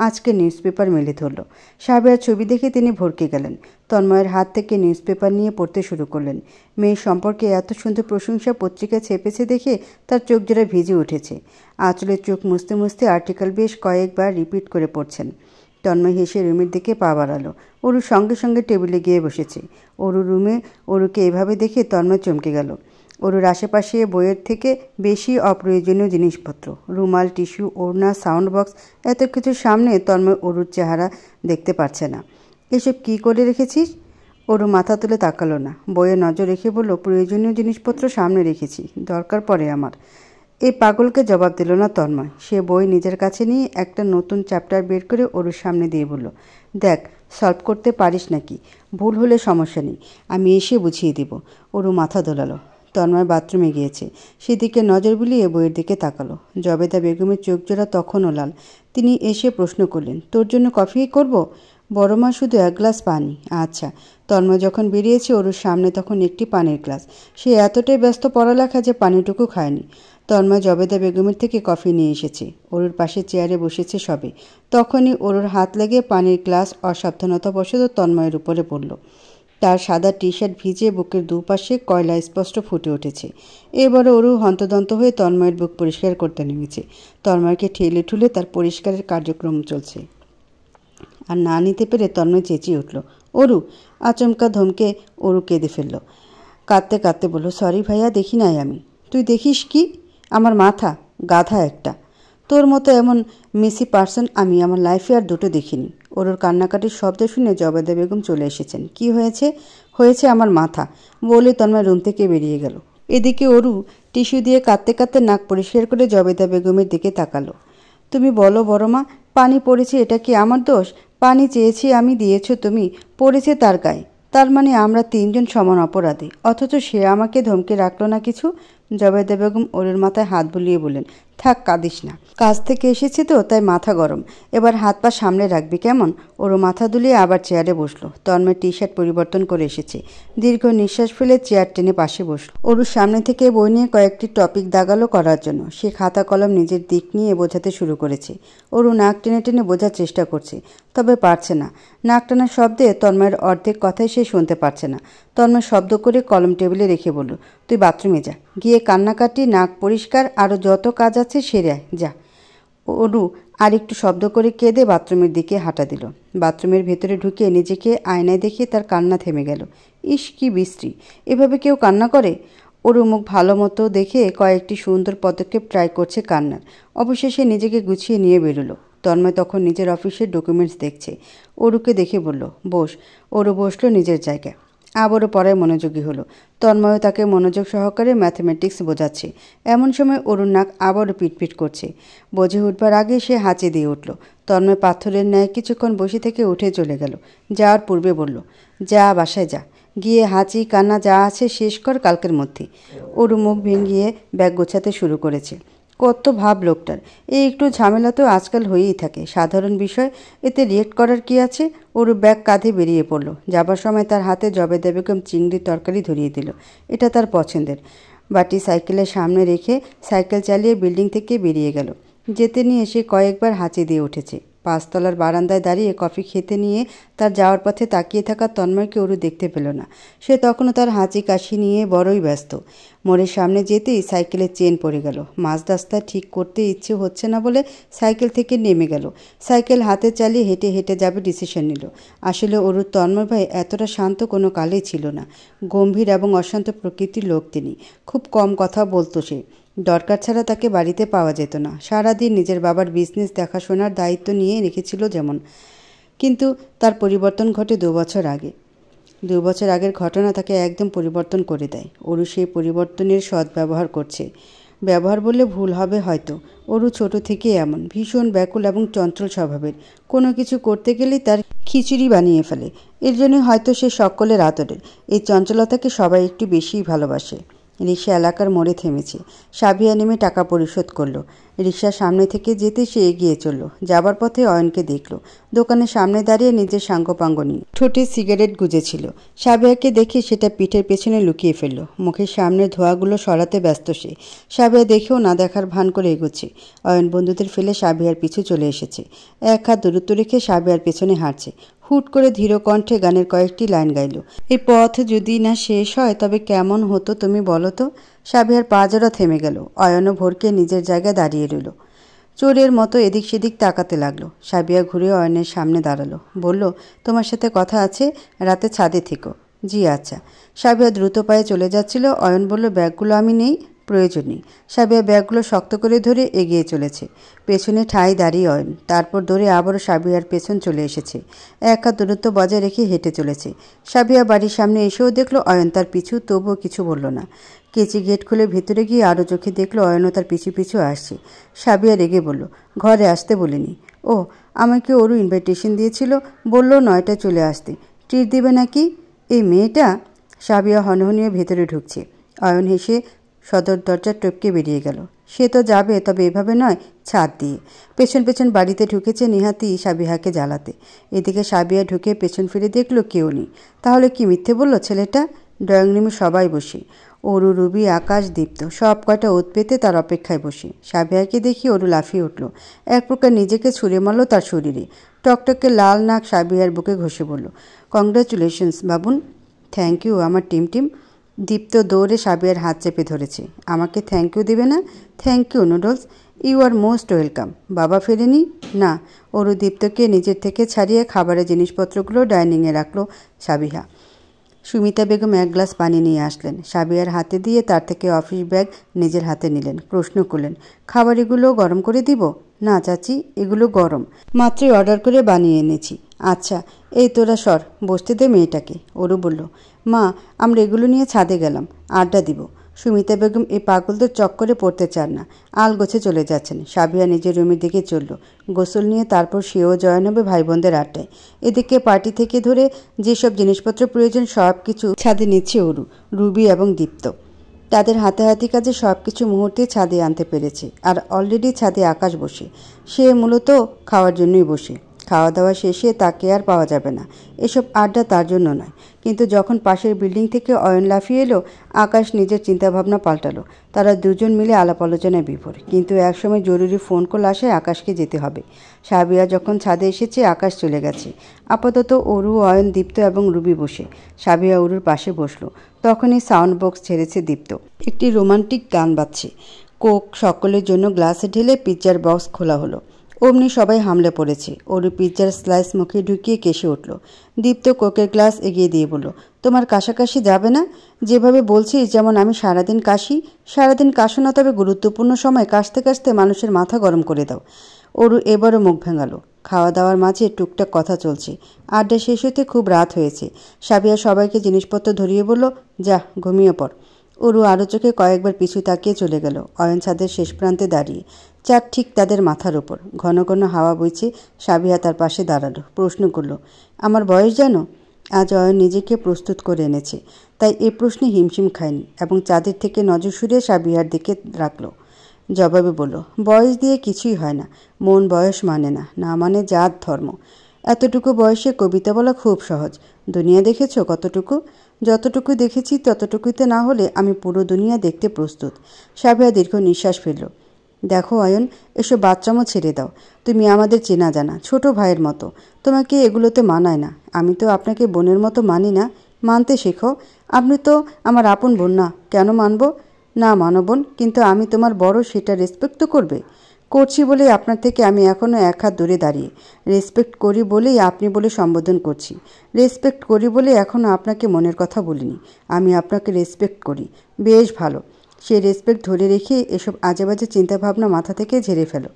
আজকে নিউজপেপার মেলে ধরল। সাবিয়ার ছবি দেখে তিনি ভরকে গেলেন। তন্ময়ের হাত থেকে নিউজপেপার নিয়ে পড়তে শুরু করলেন। মেয়ের সম্পর্কে এত সুন্দর প্রশংসা পত্রিকা ছেপেছে দেখে তার চোখ জোড়া ভিজে উঠেছে। আঁচলের চোখ মুছতে মুছতে আর্টিকেল বেশ কয়েকবার রিপিট করে পড়ছেন। তন্ময় হেসে রুমের দিকে পা বাড়ালো। ওরু সঙ্গে সঙ্গে টেবিলে গিয়ে বসেছে। ওরু রুমে ওরুকে এভাবে দেখে তন্ময় চমকে গেল। অরুর আশেপাশে বইয়ের থেকে বেশি অপ্রয়োজনীয় জিনিসপত্র, রুমাল, টিস্যু, ওড়না, সাউন্ড বক্স, এত কিছুর সামনে তন্ময় অরুর চেহারা দেখতে পারছে না। এসব কি করে রেখেছিস? অরু মাথা তুলে তাকালো না, বইয়ে নজর রেখে বলল, প্রয়োজনীয় জিনিসপত্র সামনে রেখেছি, দরকার পড়ে আমার। এই পাগলকে জবাব দিল না তন্ময়। সে বই নিজের কাছে নিয়ে একটা নতুন চ্যাপ্টার বের করে অরুর সামনে দিয়ে বলল, দেখ, সলভ করতে পারিস নাকি? ভুল হলে সমস্যা নেই, আমি এসে বুঝিয়ে দিব। অরু মাথা দোলালো। তন্ময় বাথরুমে গিয়েছে। সেদিকে নজর বুলিয়ে বইয়ের দিকে তাকালো। জবেদা বেগমের চোখ জোড়া তখনও লাল। তিনি এসে প্রশ্ন করলেন, তোর জন্য কফি করব? বড় মা, শুধু এক গ্লাস পানি। আচ্ছা। তন্ময় যখন বেরিয়েছে অরুর সামনে তখন একটি পানির গ্লাস। সে এতটাই ব্যস্ত পড়ালেখা যে পানিটুকু খায়নি। তন্ময় জবেদা বেগমের থেকে কফি নিয়ে এসেছে। অরুর পাশে চেয়ারে বসেছে সবে। তখনই অরুর হাত লেগে পানির গ্লাস অসাবধানতাবশত তন্ময়ের উপরে পড়ল। তার সাদা টি শার্ট ভিজে বুকের দুপাশে কয়লা স্পষ্ট ফুটে উঠেছে। এবারে অরু হন্তদন্ত হয়ে তন্ময়ের বুক পরিষ্কার করতে নেমেছে। তন্ময়কে ঠেলে ঠুলে তার পরিষ্কারের কার্যক্রম চলছে। আর না নিতে পেরে তন্ময় চেঁচিয়ে উঠল, অরু! আচমকা ধমকে অরু কেঁদে ফেলল। কাঁদতে কাঁদতে বলল, সরি ভাইয়া, দেখি নাই আমি। তুই দেখিস কি? আমার মাথা গাধা একটা। তোর মতো এমন মেসি পার্সন আমি আমার লাইফে আর দুটো দেখিনি। অরুর কান্নাকাটির শব্দ শুনে জবেদা বেগম চলে এসেছেন। কি হয়েছে? হয়েছে আমার মাথা, বলে তন্ময় রুম থেকে বেরিয়ে গেল। এদিকে অরু টিস্যু দিয়ে কাঁদতে কাঁদতে নাক পরিষ্কার করে জবেদা বেগমের দিকে তাকালো। তুমি বলো বড় মা, পানি পড়েছে, এটা কি আমার দোষ? পানি চেয়েছি আমি, দিয়েছ তুমি, পড়েছে তার গায়ে। তার মানে আমরা তিনজন সমান অপরাধী, অথচ সে আমাকে ধমকে রাখলো না কিছু। জবেদা বেগম অরুর মাথায় হাত বুলিয়ে বললেন, থাক, কাঁদিস না, কাজ থেকে এসেছি তো তাই মাথা গরম, এবার হাত পা সামলে রাখবি কেমন? ওরু মাথা দুলিয়ে আবার চেয়ারে বসলো। তন্ময় টি শার্ট পরিবর্তন করে এসেছে। দীর্ঘ নিঃশ্বাস ফেলে চেয়ার টেনে পাশে বসলো। অরুর সামনে থেকে বই নিয়ে কয়েকটি টপিক দাগালো করার জন্য। সে খাতা কলম নিজের দিক নিয়ে বোঝাতে শুরু করেছে। অরু নাক টেনে টেনে বোঝার চেষ্টা করছে, তবে পারছে না। নাক টানার শব্দে তন্ময়ের অর্ধেক কথাই সে শুনতে পারছে না। তন্ময় শব্দ করে কলম টেবিলে রেখে বলল, তুই বাথরুমে যা, গিয়ে কান্নাকাটি, নাক পরিষ্কার, আরও যত কাজ আছে সেরে আয়, যা। অরু আর একটু শব্দ করে কেঁদে বাথরুমের দিকে হাঁটা দিল। বাথরুমের ভেতরে ঢুকে নিজেকে আয়নায় দেখে তার কান্না থেমে গেল। ইস, কি বিশ্রী! এভাবে কেউ কান্না করে? অরু মুখ ভালো মতো দেখে কয়েকটি সুন্দর পদক্ষেপ ট্রাই করছে কান্নার। অবশেষে নিজেকে গুছিয়ে নিয়ে বেরোলো। তন্ময় তখন নিজের অফিসের ডকুমেন্টস দেখছে। অরুকে দেখে বলল, বস। অরু বসলো নিজের জায়গায়। আবারও পড়ায় মনোযোগী হলো। তন্ময়ও তাকে মনোযোগ সহকারে ম্যাথমেটিক্স বোঝাচ্ছে। এমন সময় অরুর নাক আবারও পিটপিট করছে। বোঝে উঠবার আগে সে হাঁচি দিয়ে উঠল। তন্ময় পাথরের ন্যায় কিছুক্ষণ বসে থেকে উঠে চলে গেল। যাওয়ার পূর্বে বলল, যা, বাসায় যা, গিয়ে হাঁচি কান্না যা আছে শেষ কর কালকের মধ্যে। অরু মুখ ভেঙিয়ে ব্যাগ গোছাতে শুরু করেছে। কত ভাব লোকটার! এই একটু ঝামেলা তো আজকাল হয়েই থাকে, সাধারণ বিষয়, এতে রিয়েক্ট করার কি আছে? ওর ব্যাগ কাঁধে বেরিয়ে পড়ল। যাবার সময় তার হাতে জবেদা বেগম চিংড়ির তরকারি ধরিয়ে দিল। এটা তার পছন্দের। বাটি সাইকেলের সামনে রেখে সাইকেল চালিয়ে বিল্ডিং থেকে বেরিয়ে গেল। যেতে নিয়ে সে কয়েকবার হাঁচি দিয়ে উঠেছে। 5 তলার বারান্দায় দাঁড়িয়ে কফি খেতে নিয়ে তার যাওয়ার পথে তাকিয়ে থাকা তন্ময়কে অরু দেখতে পেল না। সে তখনও তার হাঁচি কাশি নিয়ে বড়ই ব্যস্ত। মোড়ের সামনে যেতেই সাইকেলের চেন পড়ে গেল। মাঝ রাস্তা ঠিক করতে ইচ্ছে হচ্ছে না বলে সাইকেল থেকে নেমে গেল। সাইকেল হাতে চালিয়ে হেঁটে হেঁটে যাবে ডিসিশন নিল। আসলে অরুর তন্ময় ভাই এতটা শান্ত কোনো কালেই ছিল না। গম্ভীর এবং অশান্ত প্রকৃতির লোক তিনি। খুব কম কথা বলতো সে। দরকার ছাড়া তাকে বাড়িতে পাওয়া যেত না। সারাদিন নিজের বাবার বিজনেস দেখাশোনার দায়িত্ব নিয়ে রেখেছিল যেমন। কিন্তু তার পরিবর্তন ঘটে 2 বছর আগে। 2 বছর আগের ঘটনা তাকে একদম পরিবর্তন করে দেয়। অরু সেই পরিবর্তনের সদ্ব্যবহার করছে। ব্যবহার বললে ভুল হবে হয়তো। অরু ছোট থেকেই এমন, ভীষণ ব্যাকুল এবং চঞ্চল স্বভাবের। কোনো কিছু করতে গেলেই তার খিচুড়ি বানিয়ে ফেলে। এর জন্যই হয়তো সে সকলের আদরের। এই চঞ্চলতাকে সবাই একটু বেশিই ভালোবাসে। রিক্সা এলাকার মোড়ে থেমেছে। সাবিয়া নেমে টাকা পরিশোধ করলো। রিক্সার সামনে থেকে যেতে সে এগিয়ে চলল। যাবার পথে অয়নকে দেখল। দোকানের সামনে দাঁড়িয়ে নিজের সাঙ্গপাঙ্গ নিয়ে ঠোঁটে সিগারেট গুজেছিল। সাবিয়াকে দেখে সেটা পিঠের পেছনে লুকিয়ে ফেলল। মুখের সামনের ধোঁয়াগুলো সরাতে ব্যস্ত সে। সাবিয়া দেখেও না দেখার ভান করে এগোচ্ছে। অয়ন বন্ধুদের ফেলে সাবিয়ার পিছু চলে এসেছে। এক হাত দূরত্ব রেখে সাবিয়ার পেছনে হাঁটছে। হুট করে ধীর কণ্ঠে গানের কয়েকটি লাইন গাইল। এই পথ যদি না শেষ হয় তবে কেমন হতো তুমি বলো তো? সাবিয়ার পা জোড়া থেমে গেল। অয়নও ভোরকে নিজের জায়গায় দাঁড়িয়ে রইল। চোরের মতো এদিক সেদিক তাকাতে লাগলো। সাবিয়া ঘুরে অয়নের সামনে দাঁড়ালো। বলল, তোমার সাথে কথা আছে, রাতে ছাদে থেকো। জি আচ্ছা। সাবিয়া দ্রুত পায়ে চলে যাচ্ছিল। অয়ন বলল, ব্যাগগুলো আমি নেই, প্রয়োজন নেই। সাবিয়া ব্যাগগুলো শক্ত করে ধরে এগিয়ে চলেছে। পেছনে ঠাই দাঁড়িয়ে অয়ন। তারপর দৌড়ে আবারও সাবিয়ার পেছন চলে এসেছে। এক হাত দূরত্ব বজায় রেখে হেঁটে চলেছে। সাবিয়া বাড়ির সামনে এসেও দেখলো অয়ন তার পিছু, তবুও কিছু বলল না। কেচি গেট খুলে ভেতরে গিয়ে আরও চোখে দেখলো অয়নও তার পিছু পিছু আসছে। সাবিয়া রেগে বলল, ঘরে আসতে বলিনি? ও, আমাকে ওরও ইনভাইটেশন দিয়েছিল, বলল 9টায় চলে আসতে। ট্রিট দেবে নাকি এই মেয়েটা? সাবিয়া হনহনিয়ে ভেতরে ঢুকছে। অয়ন হেসে সদর দরজার টপকে বেরিয়ে গেল। সে তো যাবে, তবে এভাবে নয়, ছাদ দিয়ে। পেছন পেছন বাড়িতে ঢুকেছে নেহাতি সাবিহাকে জ্বালাতে। এদিকে সাবিয়া ঢুকে পেছন ফিরে দেখলো কেউ নেই। তাহলে কি মিথ্যে বলল ছেলেটা? ড্রয়িং রুমে সবাই বসে। অরু, রুবি, আকাশ, দীপ্ত সব কয়টা ওত পেতে তার অপেক্ষায় বসে। সাবিয়াকে দেখি অরু লাফিয়ে উঠল। এক প্রকার নিজেকে ছুঁড়ে মারল তার শরীরে। টকটকে লাল নাক সাবিয়ার বুকে ঘষে বলল, কংগ্রাচুলেশনস বাবুন। থ্যাংক ইউ আমার টিম। দীপ্ত দৌড়ে সাবিয়ার হাত চেপে ধরেছে। আমাকে থ্যাংক ইউ দেবে না? Thank you noodles, you are most welcome. বাবা ফেরেনি? না। অরু দীপ্তকে নিজের থেকে ছাড়িয়ে খাবারের জিনিসপত্রগুলো ডাইনিংয়ে রাখলো সাবিহা। সুমিতা বেগম এক গ্লাস পানি নিয়ে আসলেন। সাবিয়ার হাতে দিয়ে তার থেকে অফিস ব্যাগ নিজের হাতে নিলেন। প্রশ্ন করলেন, খাবার এগুলো গরম করে দিব? না চাচি, এগুলো গরম, মাত্রই অর্ডার করে বানিয়ে এনেছি। আচ্ছা, এই তোরা সর, বসতে দে মেয়েটাকে। অরু বলল, মা আমরা এগুলো নিয়ে ছাদে গেলাম, আড্ডা দিব। সুমিতা বেগম এই পাগলদের চক্করে পড়তে চান না, আলগোছে চলে যাচ্ছেন। সাবিয়া নিজের রুমের দিকে চলল গোসল নিয়ে। তারপর সেও জয়েন হবে ভাই বোনদের আড্ডায়। এদিকে পার্টি থেকে ধরে যেসব জিনিসপত্র প্রয়োজন সব কিছু ছাদে নিচ্ছে অরু, রুবি এবং দীপ্ত। তাদের হাতাহাতি কাজে সব কিছু মুহূর্তে ছাদে আনতে পেরেছে। আর অলরেডি ছাদে আকাশ বসে। সে মূলত খাওয়ার জন্যই বসে। খাওয়া দাওয়া শেষে তাকে আর পাওয়া যাবে না। এসব আড্ডা তার জন্য নয়। কিন্তু যখন পাশের বিল্ডিং থেকে অয়ন লাফিয়ে এলো, আকাশ নিজের চিন্তাভাবনা পাল্টালো। তারা দুজন মিলে আলাপ আলোচনায় বিভোর। কিন্তু একসময় জরুরি ফোন কল আসায় আকাশকে যেতে হবে। সাবিয়া যখন ছাদে এসেছে, আকাশ চলে গেছে। আপাতত অরু, অয়ন, দীপ্ত এবং রুবি বসে। সাবিয়া অরুর পাশে বসলো। তখনই সাউন্ড বক্স ছেড়েছে দীপ্ত। একটি রোমান্টিক গান বাজছে। কোক সকলের জন্য গ্লাসে ঢেলে পিৎজার বক্স খোলা হলো। অমনি সবাই হামলে পড়েছে। অরু পিৎজার স্লাইস মুখে ঢুকিয়ে কেসে উঠল। দীপ্ত কোকের গ্লাস এগিয়ে দিয়ে বলল, তোমার কাশাকাশি যাবে না? যেভাবে বলছিস যেমন আমি সারাদিন কাশি। সারাদিন কাশো না, তবে গুরুত্বপূর্ণ সময় কাশতে কাশতে মানুষের মাথা গরম করে দাও। অরু এবারও মুখ ভেঙালো। খাওয়া দাওয়ার মাঝে টুকটাক কথা চলছে। আড্ডা শেষ হতে খুব রাত হয়েছে। সাবিয়া সবাইকে জিনিসপত্র ধরিয়ে বলল, যা ঘুমিয়ে পড়। অরু আরও চোখে কয়েকবার পিছু তাকিয়ে চলে গেল। অয়ন ছাদের শেষ প্রান্তে দাঁড়িয়ে। চাঁদ ঠিক তাদের মাথার ওপর। ঘন ঘন হাওয়া বইছে। সাবিয়া তার পাশে দাঁড়ালো। প্রশ্ন করল, আমার বয়স জানো? আজ অয়ন নিজেকে প্রস্তুত করে এনেছে, তাই এ প্রশ্নে হিমশিম খায়নি এবং চাঁদের থেকে নজর সরিয়ে সাবিয়ার দিকে রাখল। জবাবে বলল, বয়স দিয়ে কিছুই হয় না, মন বয়স মানে না, না মানে জাত ধর্ম। এতটুকু বয়সে কবিতা বলা খুব সহজ। দুনিয়া দেখেছ কতটুকু? যতটুকু দেখেছি ততটুকুতে না হলে আমি পুরো দুনিয়া দেখতে প্রস্তুত। সাবিয়া দীর্ঘ নিঃশ্বাস ফেলল। দেখো অয়ন, এসব বাচ্চামো ছেড়ে দাও। তুমি আমাদের চেনা জানা ছোট ভাইয়ের মতো। তোমাকে এগুলোতে মানায় না। আমি তো আপনাকে বোনের মতো মানি না। মানতে শেখো। আপনি তো আমার আপন বোন না, কেন মানব? না মানো বোন, কিন্তু আমি তোমার বড়, সেটা রেসপেক্ট তো করবে। করছি বলেই আপনার থেকে আমি এখনও এক হাত দূরে দাঁড়িয়ে। রেসপেক্ট করি বলেই আপনি বলে সম্বোধন করছি। রেসপেক্ট করি বলেই এখনও আপনাকে মনের কথা বলিনি। আমি আপনাকে রেসপেক্ট করি। বেশ ভালো। সেই রেসপেক্ট ধরে রেখে এসব আজেবাজে চিন্তাভাবনা মাথা থেকে ঝেড়ে ফেলো।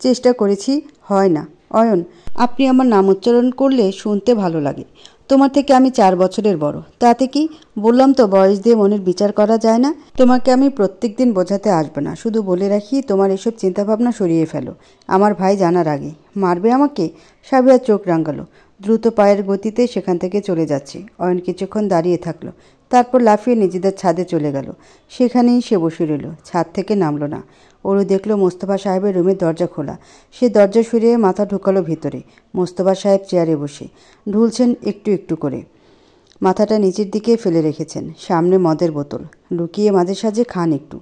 চেষ্টা করেছি, হয় না। অয়ন, আপনি আমার নাম উচ্চারণ করলে শুনতে ভালো লাগে। তোমার থেকে আমি 4 বছরের বড়। তাতে কি? বললাম তো, বয়স দিয়ে মনের বিচার করা যায় না। তোমাকে আমি প্রত্যেক দিন বোঝাতে আসবো না। শুধু বলে রাখি, তোমার এসব চিন্তাভাবনা সরিয়ে ফেলো। আমার ভাই জানার আগে। মারবে আমাকে? সাবিয়া চোখ রাঙালো। দ্রুত পায়ের গতিতে সেখান থেকে চলে যাচ্ছে। অয়ন কিছুক্ষণ দাঁড়িয়ে থাকলো। তারপর লাফিয়ে নিজেদের ছাদে চলে গেল। সেখানেই সে বসে রইল। ছাদ থেকে নামলো না। অরু দেখল মোস্তফা সাহেবের রুমের দরজা খোলা। সে দরজা সরিয়ে মাথা ঢুকালো ভিতরে। মোস্তফা সাহেব চেয়ারে বসে ঢুলছেন একটু একটু করে। মাথাটা নিচের দিকে ফেলে রেখেছেন। সামনে মদের বোতল। লুকিয়ে মাঝে সাঝে খান একটু।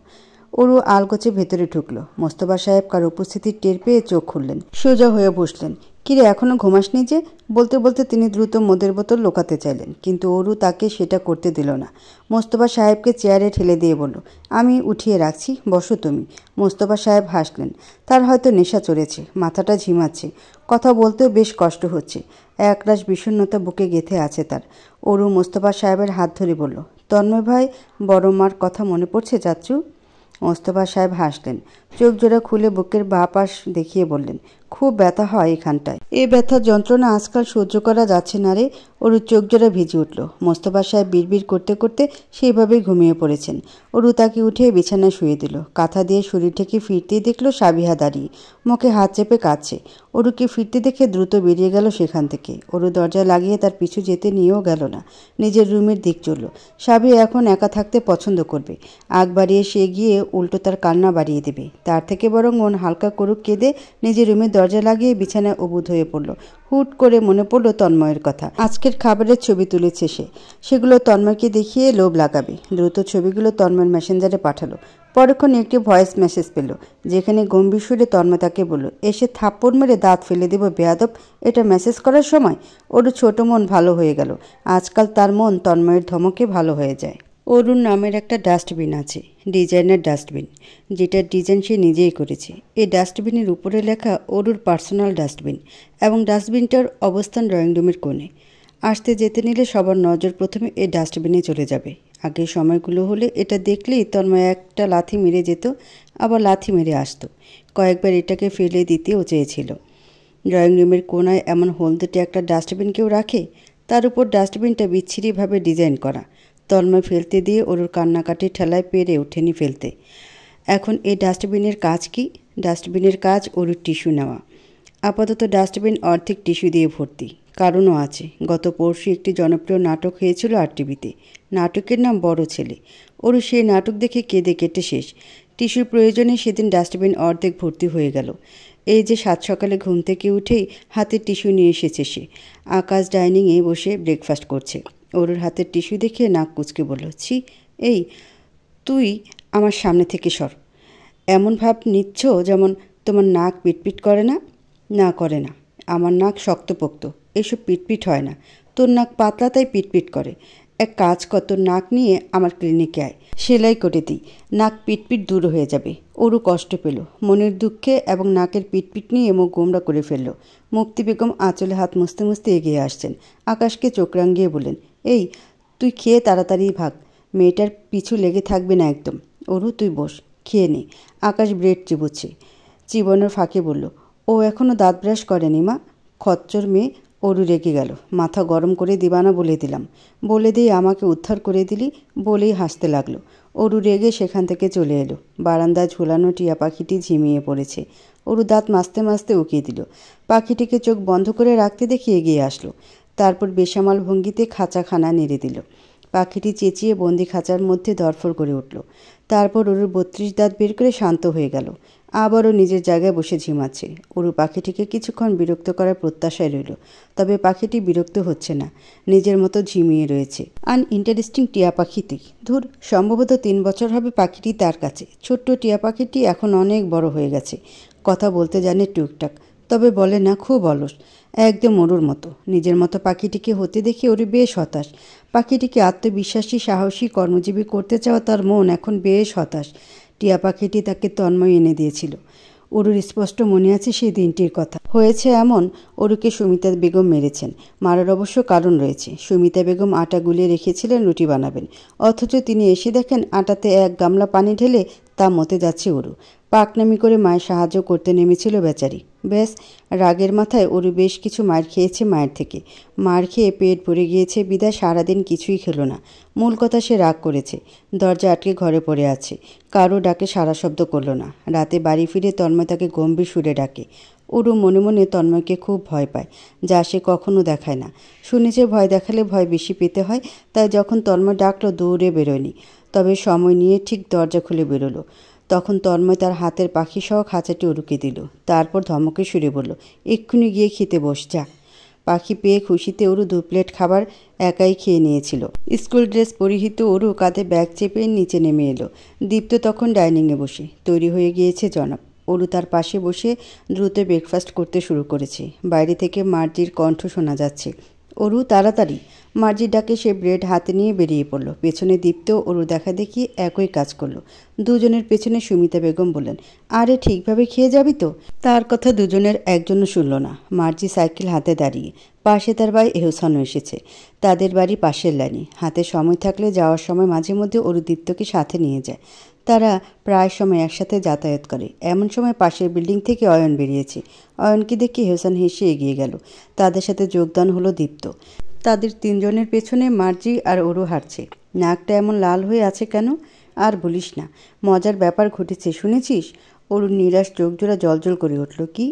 অরু আলগোছে ভেতরে ঢুকলো। মোস্তফা সাহেব কার উপস্থিতি টের পেয়ে চোখ খুললেন। সোজা হয়ে বসলেন। কিরে এখনও ঘুমাসনি যে? বলতে বলতে তিনি দ্রুত মদের বোতল লোকাতে চাইলেন, কিন্তু অরু তাকে সেটা করতে দিল না। মোস্তফা সাহেবকে চেয়ারে ঠেলে দিয়ে বলল, আমি উঠিয়ে রাখছি, বসো তুমি। মোস্তফা সাহেব হাসলেন। তার হয়তো নেশা চড়েছে, মাথাটা ঝিমাচ্ছে, কথা বলতেও বেশ কষ্ট হচ্ছে। একরাশ বিষণ্ণতা বুকে গেঁথে আছে তার। অরু মোস্তফা সাহেবের হাত ধরে বলল, তন্ময় ভাই, বড় মার কথা মনে পড়ছে চাচু? মোস্তফা সাহেব হাসলেন, চোখ জোড়া খুলে বুকের বাঁ পাশ দেখিয়ে বললেন, খুব ব্যথা হয় এখানটায়। এ ব্যথার যন্ত্রণা আজকাল সহ্য করা যাচ্ছে না রে। অরুর চোখ জোড়া ভিজে উঠল। মোস্তফা সাহেব বিড়বিড় করতে করতে সেইভাবেই ঘুমিয়ে পড়েছেন। অরু তাকে উঠিয়ে বিছানায় শুয়ে দিল। কাঁথা দিয়ে শরীর থেকে ফিরতেই দেখল সাবিহা দাঁড়িয়ে, মুখে হাত চেপে কাঁদছে। অরুকে ফিরতে দেখে দ্রুত বেরিয়ে গেল সেখান থেকে। অরু দরজা লাগিয়ে তার পিছু যেতে নিয়েও গেল না, নিজের রুমের দিক চলল। সাবিহা এখন একা থাকতে পছন্দ করবে। আগ বাড়িয়ে সে গিয়ে উল্টো তার কান্না বাড়িয়ে দেবে। তার থেকে বরং মন হালকা করুক কেঁদে নিজের রুমের দরজা লাগিয়ে বিছানায় অবুধ হয়ে পড়ল। হুট করে মনে পড়ল তন্ময়ের কথা। আজকের খাবারের ছবি তুলেছে সে, সেগুলো তন্ময়কে দেখিয়ে লোভ লাগাবে। দ্রুত ছবিগুলো তন্ময়ের মেসেঞ্জারে পাঠালো। পরক্ষণে একটি ভয়েস মেসেজ পেল, যেখানে গম্ভীর সুরে তন্ময় তাকে বলল, এসে থাপ্পড় মেরে দাঁত ফেলে দেব বেয়াদব। এটা মেসেজ করার সময়? ওর ছোট মন ভালো হয়ে গেল। আজকাল তার মন তন্ময়ের ধমকে ভালো হয়ে যায়। অরুণ নামের একটা ডাস্টবিন আছে, ডিজাইনার ডাস্টবিন, যেটার ডিজাইন সে নিজেই করেছে। এই ডাস্টবিনের উপরে লেখা অরুর পার্সোনাল ডাস্টবিন, এবং ডাস্টবিনটার অবস্থান ড্রয়িং রুমের কোণে। আসতে যেতে নিলে সবার নজর প্রথমে এই ডাস্টবিনে চলে যাবে। আগের সময়গুলো হলে এটা দেখলেই তন্ময় একটা লাথি মেরে যেত, আবার লাথি মেরে আসতো। কয়েকবার এটাকে ফেলে দিতেও চেয়েছিল। ড্রয়িং রুমের কোণায় এমন হলদেটে একটা ডাস্টবিন কেউ রাখে? তার উপর ডাস্টবিনটা বিচ্ছিরিভাবে ডিজাইন করা। তন্ময় ফেলতে দিয়ে ওর কান্নাকাটির ঠেলায় পেরে ওঠেনি ফেলতে। এখন এই ডাস্টবিনের কাজ কি? ডাস্টবিনের কাজ ওর টিস্যু নেওয়া। আপাতত ডাস্টবিন অর্ধেক টিস্যু দিয়ে ভর্তি। কারণও আছে। গত পরশু একটি জনপ্রিয় নাটক হয়েছিল RTVতে। নাটকের নাম বড় ছেলে। ওর সেই নাটক দেখে কেঁদে কেটে শেষ। টিস্যুর প্রয়োজনে সেদিন ডাস্টবিন অর্ধেক ভর্তি হয়ে গেল। এই যে সাত সকালে ঘুম থেকে উঠেই হাতে টিস্যু নিয়ে এসেছে সে। আকাশ ডাইনিংয়ে বসে ব্রেকফাস্ট করছে। ওর হাতের টিস্যু দেখে নাক কুচকে বলল, ছি, এই তুই আমার সামনে থেকে সর। এমন ভাব নিচ্ছ যেমন তোমার নাক পিটপিট করে না। না করে না, আমার নাক শক্তপোক্ত, এসব পিটপিট হয় না। তোর নাক পাতলা তাই পিটপিট করে। এক কাজ কর, তোর নাক নিয়ে আমার ক্লিনিকে আয়, সেলাই করে দিই, নাক পিটপিট দূর হয়ে যাবে। ওরও কষ্ট পেল মনের দুঃখে এবং নাকের পিটপিট নিয়ে মুখ গোমড়া করে ফেলল। মুক্তি বেগম আঁচলে হাত মুছতে মুছতে এগিয়ে আসছেন। আকাশকে চোখ রাঙিয়ে বললেন, এই তুই খেয়ে তাড়াতাড়ি ভাগ, মেয়েটার পিছু লেগে থাকবে না একদম। অরু তুই বস, খেয়ে নে। আকাশ ব্রেড চিবুচ্ছে। চিবানোর ফাঁকে বলল, ও এখনও দাঁত ব্রাশ করেনি মা। খচ্চর মেয়ে। অরু রেগে গেল। মাথা গরম করে দিবানা বলে দিলাম, বলে দিয়ে আমাকে উদ্ধার করে দিলি, বলেই হাসতে লাগলো। অরু রেগে সেখান থেকে চলে এলো। বারান্দায় ঝুলানো টিয়া পাখিটি ঝিমিয়ে পড়েছে। অরু দাঁত মাজতে মাজতে উকিয়ে দিল। পাখিটিকে চোখ বন্ধ করে রাখতে দেখে এগিয়ে আসলো। তারপর বেসামাল ভঙ্গিতে খাঁচাখানা নেড়ে দিল। পাখিটি চেঁচিয়ে বন্দি খাঁচার মধ্যে ধরফর করে উঠল। তারপর অরুর 32 দাঁত বের করে শান্ত হয়ে গেল। আবারও নিজের জায়গায় বসে ঝিমাচ্ছে। অরু পাখিটিকে কিছুক্ষণ বিরক্ত করার প্রত্যাশায় রইল। তবে পাখিটি বিরক্ত হচ্ছে না, নিজের মতো ঝিমিয়ে রয়েছে। ইন্টারেস্টিং টিয়া পাখি তুই। ধুর, সম্ভবত 3 বছর হবে পাখিটি তার কাছে। ছোট্ট টিয়া পাখিটি এখন অনেক বড় হয়ে গেছে। কথা বলতে জানে টুকটাক, তবে বলে না, খুব অলস, একদম অরুর মতো। নিজের মতো পাখিটিকে হতে দেখে ওর বেশ হতাশ। পাখিটিকে আত্মবিশ্বাসী, সাহসী, কর্মজীবী করতে চাওয়া তার মন এখন বেশ হতাশ। টিয়া পাখিটি তাকে তন্ময় এনে দিয়েছিল। অরুর স্পষ্ট মনে আছে সেই দিনটির কথা। হয়েছে এমন, অরুকে সুমিতা বেগম মেরেছেন। মারার অবশ্য কারণ রয়েছে। সুমিতা বেগম আটা গুলিয়ে রেখেছিলেন রুটি বানাবেন, অথচ তিনি এসে দেখেন আটাতে 1 গামলা পানি ঢেলে তা মতে যাচ্ছে অরু। পাকনামি করে মায়ের সাহায্য করতে নেমেছিল বেচারি। ব্যাস, রাগের মাথায় অরু বেশ কিছু মার খেয়েছে মায়ের থেকে। মার খেয়ে পেট ভরে গিয়েছে বিদায় সারাদিন কিছুই খেলো না। মূল কথা, সে রাগ করেছে। দরজা আটকে ঘরে পড়ে আছে। কারো ডাকে সারা শব্দ করল না। রাতে বাড়ি ফিরে তন্ময় তাকে গম্ভীর সুরে ডাকে। অরু মনে মনে তন্ময়কে খুব ভয় পায়, যা সে কখনো দেখায় না। শুনেছে ভয় দেখালে ভয় বেশি পেতে হয়, তাই যখন তন্ময় ডাকলো দৌড়ে বেরোয়নি। তবে সময় নিয়ে ঠিক দরজা খুলে বেরোলো। তখন তন্ময় তার হাতের পাখি সহ খাঁচাটি অরুকে দিল। তারপর ধমকে সুরে বলল, এক্ষুনি গিয়ে খেতে বস যা। পাখি পেয়ে খুশিতে অরু 2 প্লেট খাবার একাই খেয়ে নিয়েছিল। স্কুল ড্রেস পরিহিত অরু কাঁধে ব্যাগ চেপে নিচে নেমে এলো। দীপ্ত তখন ডাইনিংয়ে বসে তৈরি হয়ে গিয়েছে জনাব। অরু তার পাশে বসে দ্রুত ব্রেকফাস্ট করতে শুরু করেছে। বাইরে থেকে মার্জির কণ্ঠ শোনা যাচ্ছে, অরু তাড়াতাড়ি। মার্জির ডাকে সে ব্রেড হাতে নিয়ে বেরিয়ে পড়ল। পেছনে দীপ্ত অরু দেখা দেখি একই কাজ করলো। দুজনের পেছনে সুমিতা বেগম বললেন, আরে ঠিকভাবে খেয়ে যাবি তো? তার কথা দুজনের একজনও শুনল না। মার্জি সাইকেল হাতে দাঁড়িয়ে। পাশে তার ভাই এহসানও এসেছে। তাদের বাড়ি পাশের লাইনে। হাতে সময় থাকলে যাওয়ার সময় মাঝে মধ্যে অরু দীপ্তকে সাথে নিয়ে যায়। তারা প্রায় সময় একসাথে যাতায়াত করে। এমন সময় পাশের বিল্ডিং থেকে অয়ন বেরিয়েছে। অয়নকে দেখে এহসান হেসে এগিয়ে গেল। তাদের সাথে যোগদান হলো দীপ্ত। তাদের তিনজনের পেছনে মার্জি আর অরু হাঁটছে। নাকটা এমন লাল হয়ে আছে কেন? আর বলিস না, মজার ব্যাপার ঘটেছে, শুনেছিস? অরুর নিরাশ চোখজোড়া জলজল করে উঠল। কি?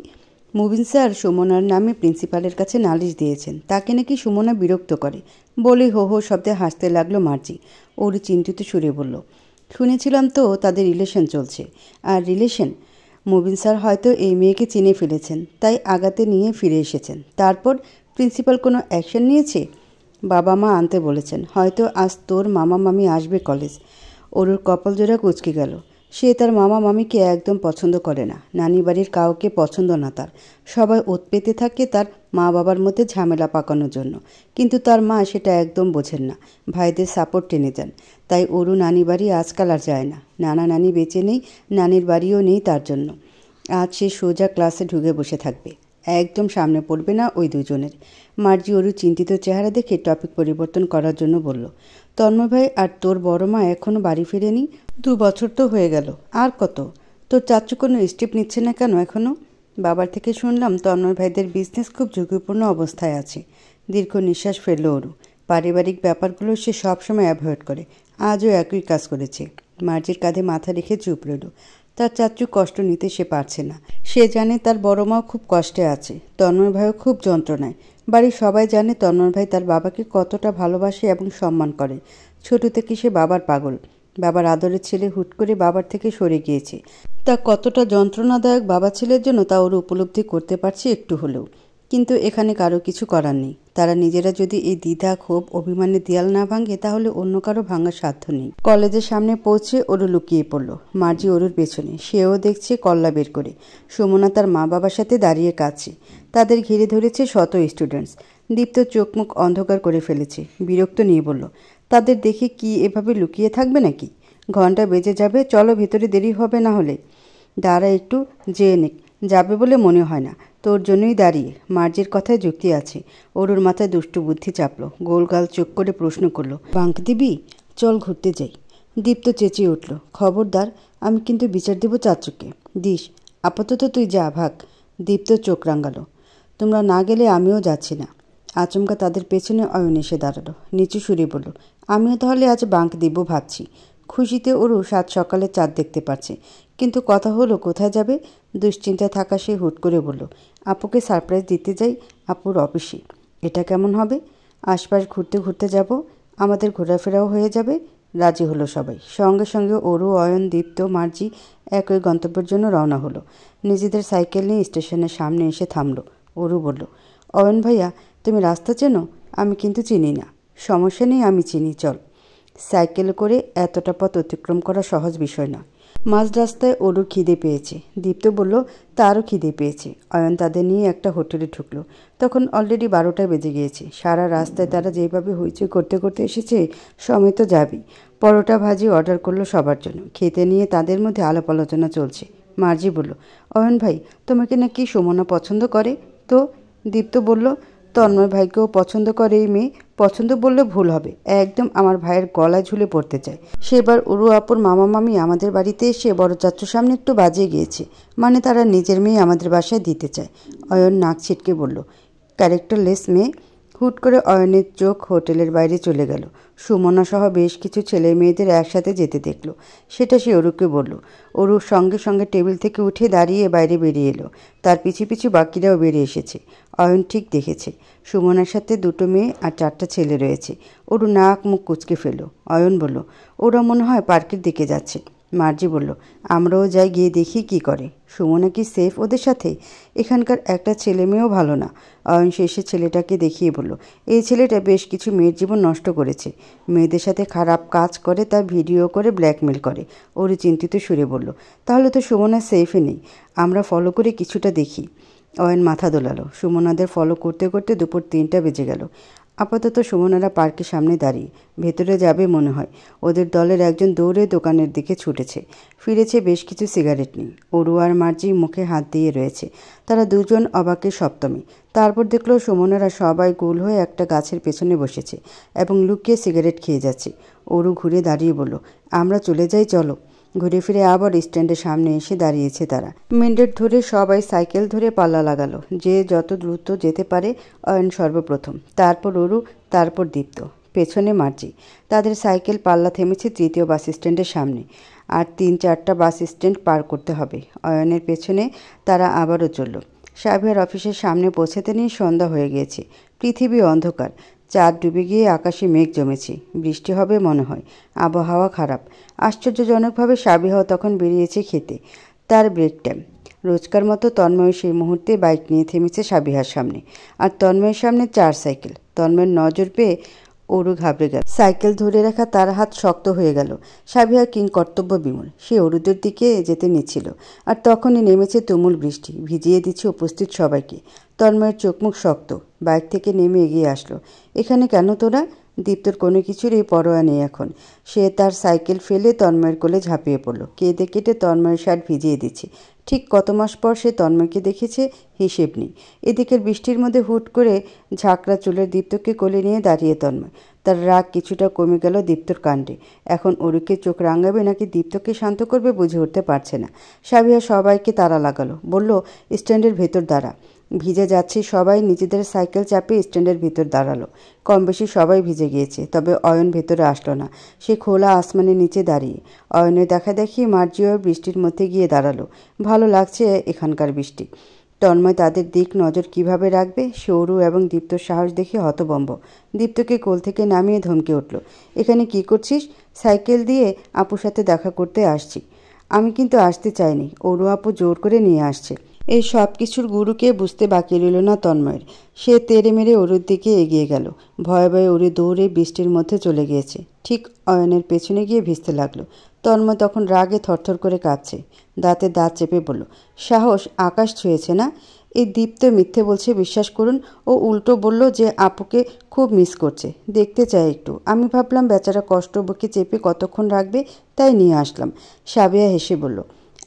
মুবিন স্যার সুমনার নামে প্রিন্সিপালের কাছে নালিশ দিয়েছেন। তাকে নাকি সুমনা বিরক্ত করে। বলেই হো হো শব্দে হাসতে লাগলো মার্জি। অরু চিন্তিত সুরে বলল, শুনেছিলাম তো তাদের রিলেশন চলছে। আর রিলেশন? মুবিন স্যার হয়তো এই মেয়েকে চিনে ফেলেছেন, তাই আগাতে নিয়ে ফিরে এসেছেন। তারপর প্রিন্সিপাল কোনো অ্যাকশন নিয়েছে? বাবা মা আনতে বলেছেন। হয়তো আজ তোর মামা মামি আসবে কলেজ। অরুর কপাল জোড়া কুঁচকে গেল। সে তার মামা মামিকে একদম পছন্দ করে না। নানি বাড়ির কাউকে পছন্দ না তার। সবাই ওত পেতে থাকে তার মা বাবার মধ্যে ঝামেলা পাকানোর জন্য। কিন্তু তার মা সেটা একদম বোঝেন না। ভাইদের সাপোর্ট টেনে যান। তাই অরু নানি বাড়ি আজকাল আর যায় না। নানা নানি বেঁচে নেই, নানির বাড়িও নেই তার জন্য। আজ সে সোজা ক্লাসে ঢুকে বসে থাকবে। একদম সামনে পড়বে না ওই দুজনের। মার্জি অরু চিন্তিত চেহারা দেখে টপিক পরিবর্তন করার জন্য বলল, তন্ময় ভাই আর তোর বড় মা এখনও বাড়ি ফেরেনি? 2 বছর তো হয়ে গেল। আর কত? তোর চাচু কোনো স্টেপ নিচ্ছে না কেন এখনও? বাবার থেকে শুনলাম তন্ময় ভাইদের বিজনেস খুব ঝুঁকিপূর্ণ অবস্থায় আছে। দীর্ঘ নিঃশ্বাস ফেলল অরু। পারিবারিক ব্যাপারগুলো সে সবসময় অ্যাভয়েড করে। আজও একই কাজ করেছে। মার্জির কাঁধে মাথা রেখে চুপ রইল। তার চাচু কষ্ট নিতে সে পারছে না। সে জানে তার বড় মাও খুব কষ্টে আছে। তন্ময় ভাইও খুব যন্ত্রণায়। বাড়ির সবাই জানে তন্ময় ভাই তার বাবাকে কতটা ভালোবাসে এবং সম্মান করে। ছোট থেকে সে বাবার পাগল। বাবার আদরের ছেলে হুট করে বাবার থেকে সরে গিয়েছে। তা কতটা যন্ত্রণাদায়ক বাবা ছেলের জন্য তা ওর উপলব্ধি করতে পারছে একটু হলেও। কিন্তু এখানে কারো কিছু করার নেই। তারা নিজেরা যদি এই দ্বিধা ক্ষোভ অভিমানের দেয়াল না ভাঙে তাহলে অন্য কারো ভাঙার সাধ্য নেই। কলেজের সামনে পৌঁছে ওরু লুকিয়ে পড়ল। মার্জি ওরুর পেছনে। সেও দেখছে কল্লা বের করে। সুমনা তার মা বাবার সাথে দাঁড়িয়ে কাছে। তাদের ঘিরে ধরেছে শত স্টুডেন্টস। দীপ্ত চোখ মুখ অন্ধকার করে ফেলেছে। বিরক্ত নিয়ে বলল, তাদের দেখে কি এভাবে লুকিয়ে থাকবে নাকি? ঘন্টা বেজে যাবে, চলো ভেতরে, দেরি হবে না হলে। দাঁড়া একটু, যেয়ে নিক। যাবে বলে মনে হয় না। তোর জন্যই দাঁড়িয়ে। মার্জির কথায় যুক্তি আছে। ওরুর মাথায় দুষ্টু বুদ্ধি চাপল। গোলগাল চোখ করে প্রশ্ন করল, বাঙ্ক দিবি? চল ঘুরতে যাই। দীপ্ত চেঁচিয়ে উঠল, খবরদার, আমি কিন্তু বিচার দেব চাচুকে। দিস, আপাতত তুই যা, ভাগ। দীপ্ত চোখ রাঙালো। তোমরা না গেলে আমিও যাচ্ছি না। আচমকা তাদের পেছনে অয়ন এসে দাঁড়ালো। নিচু সুরে বলল, আমিও তাহলে আজ বাঙ্ক দিব ভাবছি। খুশিতে ওরু সাত সকালে চাঁদ দেখতে পাচ্ছে। কিন্তু কথা হলো কোথায় যাবে? দুশ্চিন্তা থাকা সে হুট করে বলল, আপুকে সারপ্রাইজ দিতে যাই আপুর অফিসে। এটা কেমন হবে? আশপাশ ঘুরতে ঘুরতে যাব, আমাদের ঘোরাফেরাও হয়ে যাবে। রাজি হলো সবাই। সঙ্গে সঙ্গে অরু, অয়ন, দীপ্ত, মার্জি একই গন্তব্যের জন্য রওনা হলো। নিজেদের সাইকেল নিয়ে স্টেশনের সামনে এসে থামলো। অরু বলল, অয়ন ভাইয়া, তুমি রাস্তা চেনো? আমি কিন্তু চিনি না। সমস্যা নেই, আমি চিনি, চল। সাইকেল করে এতটা পথ অতিক্রম করা সহজ বিষয় না। মাঝ রাস্তায় অরুর খিদে পেয়েছে। দীপ্ত বলল তারও খিদে পেয়েছে। অয়ন তাদের নিয়ে একটা হোটেলে ঢুকলো। তখন অলরেডি 12টা বেজে গিয়েছে। সারা রাস্তায় তারা যেভাবে হইচই করতে করতে এসেছে, সময় তো যাবেই। পরোটা ভাজি অর্ডার করলো সবার জন্য। খেতে নিয়ে তাদের মধ্যে আলাপ আলোচনা চলছে। মার্জি বলল, অয়ন ভাই, তোমাকে নাকি সুমনা পছন্দ করে? তো? দীপ্ত বলল, তন্ময় ভাইকেও পছন্দ করে এই মেয়ে। পছন্দ বললে ভুল হবে, একদম আমার ভাইয়ের গলায় ঝুলে পড়তে চায়। সেবার অরু আপুর মামা মামি আমাদের বাড়িতে এসে বড় চাচুর সামনে একটু বাজিয়ে গিয়েছে। মানে তারা নিজের মেয়ে আমাদের বাসায় দিতে চায়। অয়ন নাক ছিটকে বলল, ক্যারেক্টারলেস মেয়ে। হুট করে অয়নের চোখ হোটেলের বাইরে চলে গেল। সুমনা সহ বেশ কিছু ছেলে মেয়েদের একসাথে যেতে দেখল। সেটা সে অরুকে বলল। অরুর সঙ্গে সঙ্গে টেবিল থেকে উঠে দাঁড়িয়ে বাইরে বেরিয়ে এলো। তার পিছু পিছু বাকিরাও বেরিয়ে এসেছে। অয়ন ঠিক দেখেছে, সুমনার সাথে 2টো মেয়ে আর 4টা ছেলে রয়েছে। অরু নাক মুখ কুঁচকে ফেলল। অয়ন বলল, ওরা মনে হয় পার্কের দিকে যাচ্ছে। মার্জি বলল, আমরাও যাই, গিয়ে দেখি কি করে। সুমনা কি সেফ ওদের সাথে? এখানকার একটা ছেলে মেয়েও ভালো না। অয়ন শেষে ছেলেটাকে দেখিয়ে বলল, এই ছেলেটা বেশ কিছু মেয়ের জীবন নষ্ট করেছে, মেয়েদের সাথে খারাপ কাজ করে, তা ভিডিও করে ব্ল্যাকমেল করে। ওরে চিন্তিত সুরে বলল, তাহলে তো সুমনা সেফে নেই, আমরা ফলো করে কিছুটা দেখি। অয়ন মাথা দোলালো। সুমনাদের ফলো করতে করতে দুপুর 3টা বেজে গেল। আপাতত সুমনারা পার্কের সামনে দাঁড়িয়ে, ভেতরে যাবে মনে হয়। ওদের দলের একজন দৌড়ে দোকানের দিকে ছুটেছে, ফিরেছে বেশ কিছু সিগারেট নিয়ে। অরু আর মার্জি মুখে হাত দিয়ে রয়েছে, তারা দুজন অবাকের সপ্তমী। তারপর দেখলো সুমনারা সবাই গোল হয়ে একটা গাছের পেছনে বসেছে এবং লুকিয়ে সিগারেট খেয়ে যাচ্ছে। অরু ঘুরে দাঁড়িয়ে বলল, আমরা চলে যাই, চলো। ঘুরে ফিরে আবার স্ট্যান্ডের সামনে এসে দাঁড়িয়েছে তারা। মেন রোড ধরে সবাই সাইকেল ধরে পাল্লা লাগালো, যে যত দ্রুত যেতে পারে। অয়ন সর্বপ্রথম, তারপর অরু, তারপর দীপ্ত, পেছনে মার্জি। তাদের সাইকেল পাল্লা থেমেছে 3য় বাস স্ট্যান্ডের সামনে। আর 3-4টা বাস স্ট্যান্ড পার করতে হবে। অয়নের পেছনে তারা আবারও চলল। সাবিহার অফিসের সামনে পৌঁছাতে নিয়ে সন্ধ্যা হয়ে গিয়েছে। পৃথিবী অন্ধকার, চাঁদ ডুবে গিয়ে আকাশে মেঘ জমেছে, বৃষ্টি হবে মনে হয়। আবহাওয়া খারাপ। আশ্চর্যজনকভাবে সাবিহাও তখন বেরিয়েছে খেতে, তার ব্রেক টাইম। রোজকার মতো তন্ময় সেই মুহূর্তে বাইক নিয়ে থেমেছে সাবিহার সামনে, আর তন্ময়ের সামনে 4 সাইকেল। তন্ময়ের নজর পেয়ে অরু ঘাবড়ে গেল। সাইকেল ধরে রাখা তার হাত শক্ত হয়ে গেল। সাবিহা কিং কর্তব্য বিমূঢ়, সে অরুদের দিকে যেতে নিচ্ছিল, আর তখনই নেমেছে তুমুল বৃষ্টি, ভিজিয়ে দিচ্ছে উপস্থিত সবাইকে। তন্ময়ের চোখ মুখ শক্ত, বাইক থেকে নেমে এগিয়ে আসলো। এখানে কেন তোরা? দীপ্তর কোনো কিছুরই পরোয়া নেই এখন। সে তার সাইকেল ফেলে তন্ময়ের কোলে ঝাঁপিয়ে পড়ল, কেঁদে কেটে তন্ময়ের শার্ট ভিজিয়ে দিচ্ছে। ঠিক কত মাস পর সে তন্ময়কে দেখেছে, হিসেব নেই। এদিকের বৃষ্টির মধ্যে হুট করে ঝাঁকড়া চুলের দীপ্তকে কোলে নিয়ে দাঁড়িয়ে তন্ময়। তার রাগ কিছুটা কমে গেল দীপ্তর কাণ্ডে। এখন অরুকে চোখ রাঙাবে নাকি দীপ্তকে শান্ত করবে বুঝে উঠতে পারছে না। সাবিহা সবাইকে তাড়া লাগালো, বলল, স্ট্যান্ডের ভেতর দাঁড়া। ভিজে যাচ্ছে সবাই নিজেদের সাইকেল চাপিয়ে স্ট্যান্ডের ভিতর দাঁড়ালো। কম বেশি সবাই ভিজে গিয়েছে, তবে অয়ন ভেতরে আসলো না। সে খোলা আসমানের নিচে দাঁড়িয়ে। অয়নের দেখা দেখি মার্জিও বৃষ্টির মধ্যে গিয়ে দাঁড়ালো। ভালো লাগছে এখানকার বৃষ্টি। তন্ময় তাদের দিক নজর কিভাবে রাখবে, সৌরু এবং দীপ্তর সাহস দেখে হতভম্ব। দীপ্তকে কোল থেকে নামিয়ে ধমকে উঠল, এখানে কি করছিস? সাইকেল দিয়ে আপুর সাথে দেখা করতে আসছি। আমি কিন্তু আসতে চাইনি, অরু আপু জোর করে নিয়ে আসছে। এই সব কিছুর গুরুকে বুঝতে বাকি রইল না তন্ময়ের। সে তেড়ে মেরে অরুর দিকে এগিয়ে গেল। ভয়ে ভয়ে অরু দৌড়ে বৃষ্টির মধ্যে চলে গিয়েছে, ঠিক অয়নের পেছনে গিয়ে ভিজতে লাগলো। তন্ময় তখন রাগে থরথর করে কাঁপছে, দাঁতে দাঁত চেপে বলল, সাহস আকাশ ছুঁয়েছে না? এই দীপ্ত মিথ্যে বলছে, বিশ্বাস করুন। ও উল্টো বলল যে আপুকে খুব মিস করছে, দেখতে চাই একটু। আমি ভাবলাম বেচারা কষ্ট বুকে চেপে কতক্ষণ রাখবে, তাই নিয়ে আসলাম। সাবিয়া হেসে বলল,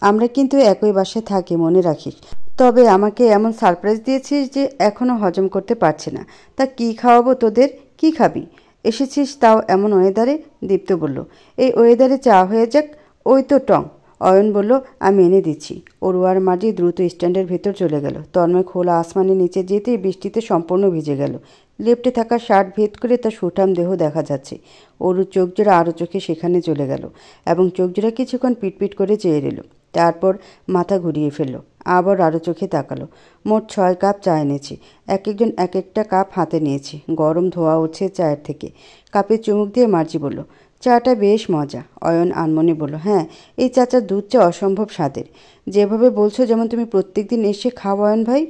আমরা কিন্তু একই বাসায় থাকি, মনে রাখিস। তবে আমাকে এমন সারপ্রাইজ দিয়েছিস যে এখনও হজম করতে পারছে না। তা কি খাওয়াবো তোদের? কি খাবি? এসেছিস তাও এমন ওয়েদারে? দীপ্ত বলল, এই ওয়েদারে চা হয়ে যাক। ওই তো টং। অয়ন বলল, আমি এনে দিচ্ছি। অরুয়ার মাঝি দ্রুত স্ট্যান্ডের ভেতর চলে গেল। তন্ময় খোলা আসমানের নিচে যেতেই বৃষ্টিতে সম্পূর্ণ ভিজে গেল। লেপ্টে থাকা শার্ট ভেদ করে তার সুঠাম দেহ দেখা যাচ্ছে। অরুর চোখজোড়া আরও চোখে সেখানে চলে গেল এবং চোখজোড়া কিছুক্ষণ পিটপিট করে চেয়ে রইল। তারপর মাথা ঘুরিয়ে ফেলল, আবার আরও চোখে তাকালো। মোট 6 কাপ চা এনেছি। এক একজন এক একটা কাপ হাতে নিয়েছি। গরম ধোয়া উঠছে চায়ের থেকে। কাপে চুমুক দিয়ে মার্জি বলল, চাটা বেশ মজা। অয়ন আনমনে বলল, হ্যাঁ, এই চাচার দুধ চা অসম্ভব স্বাদের। যেভাবে বলছো যেমন তুমি প্রত্যেক দিন এসে খাও অয়ন ভাই।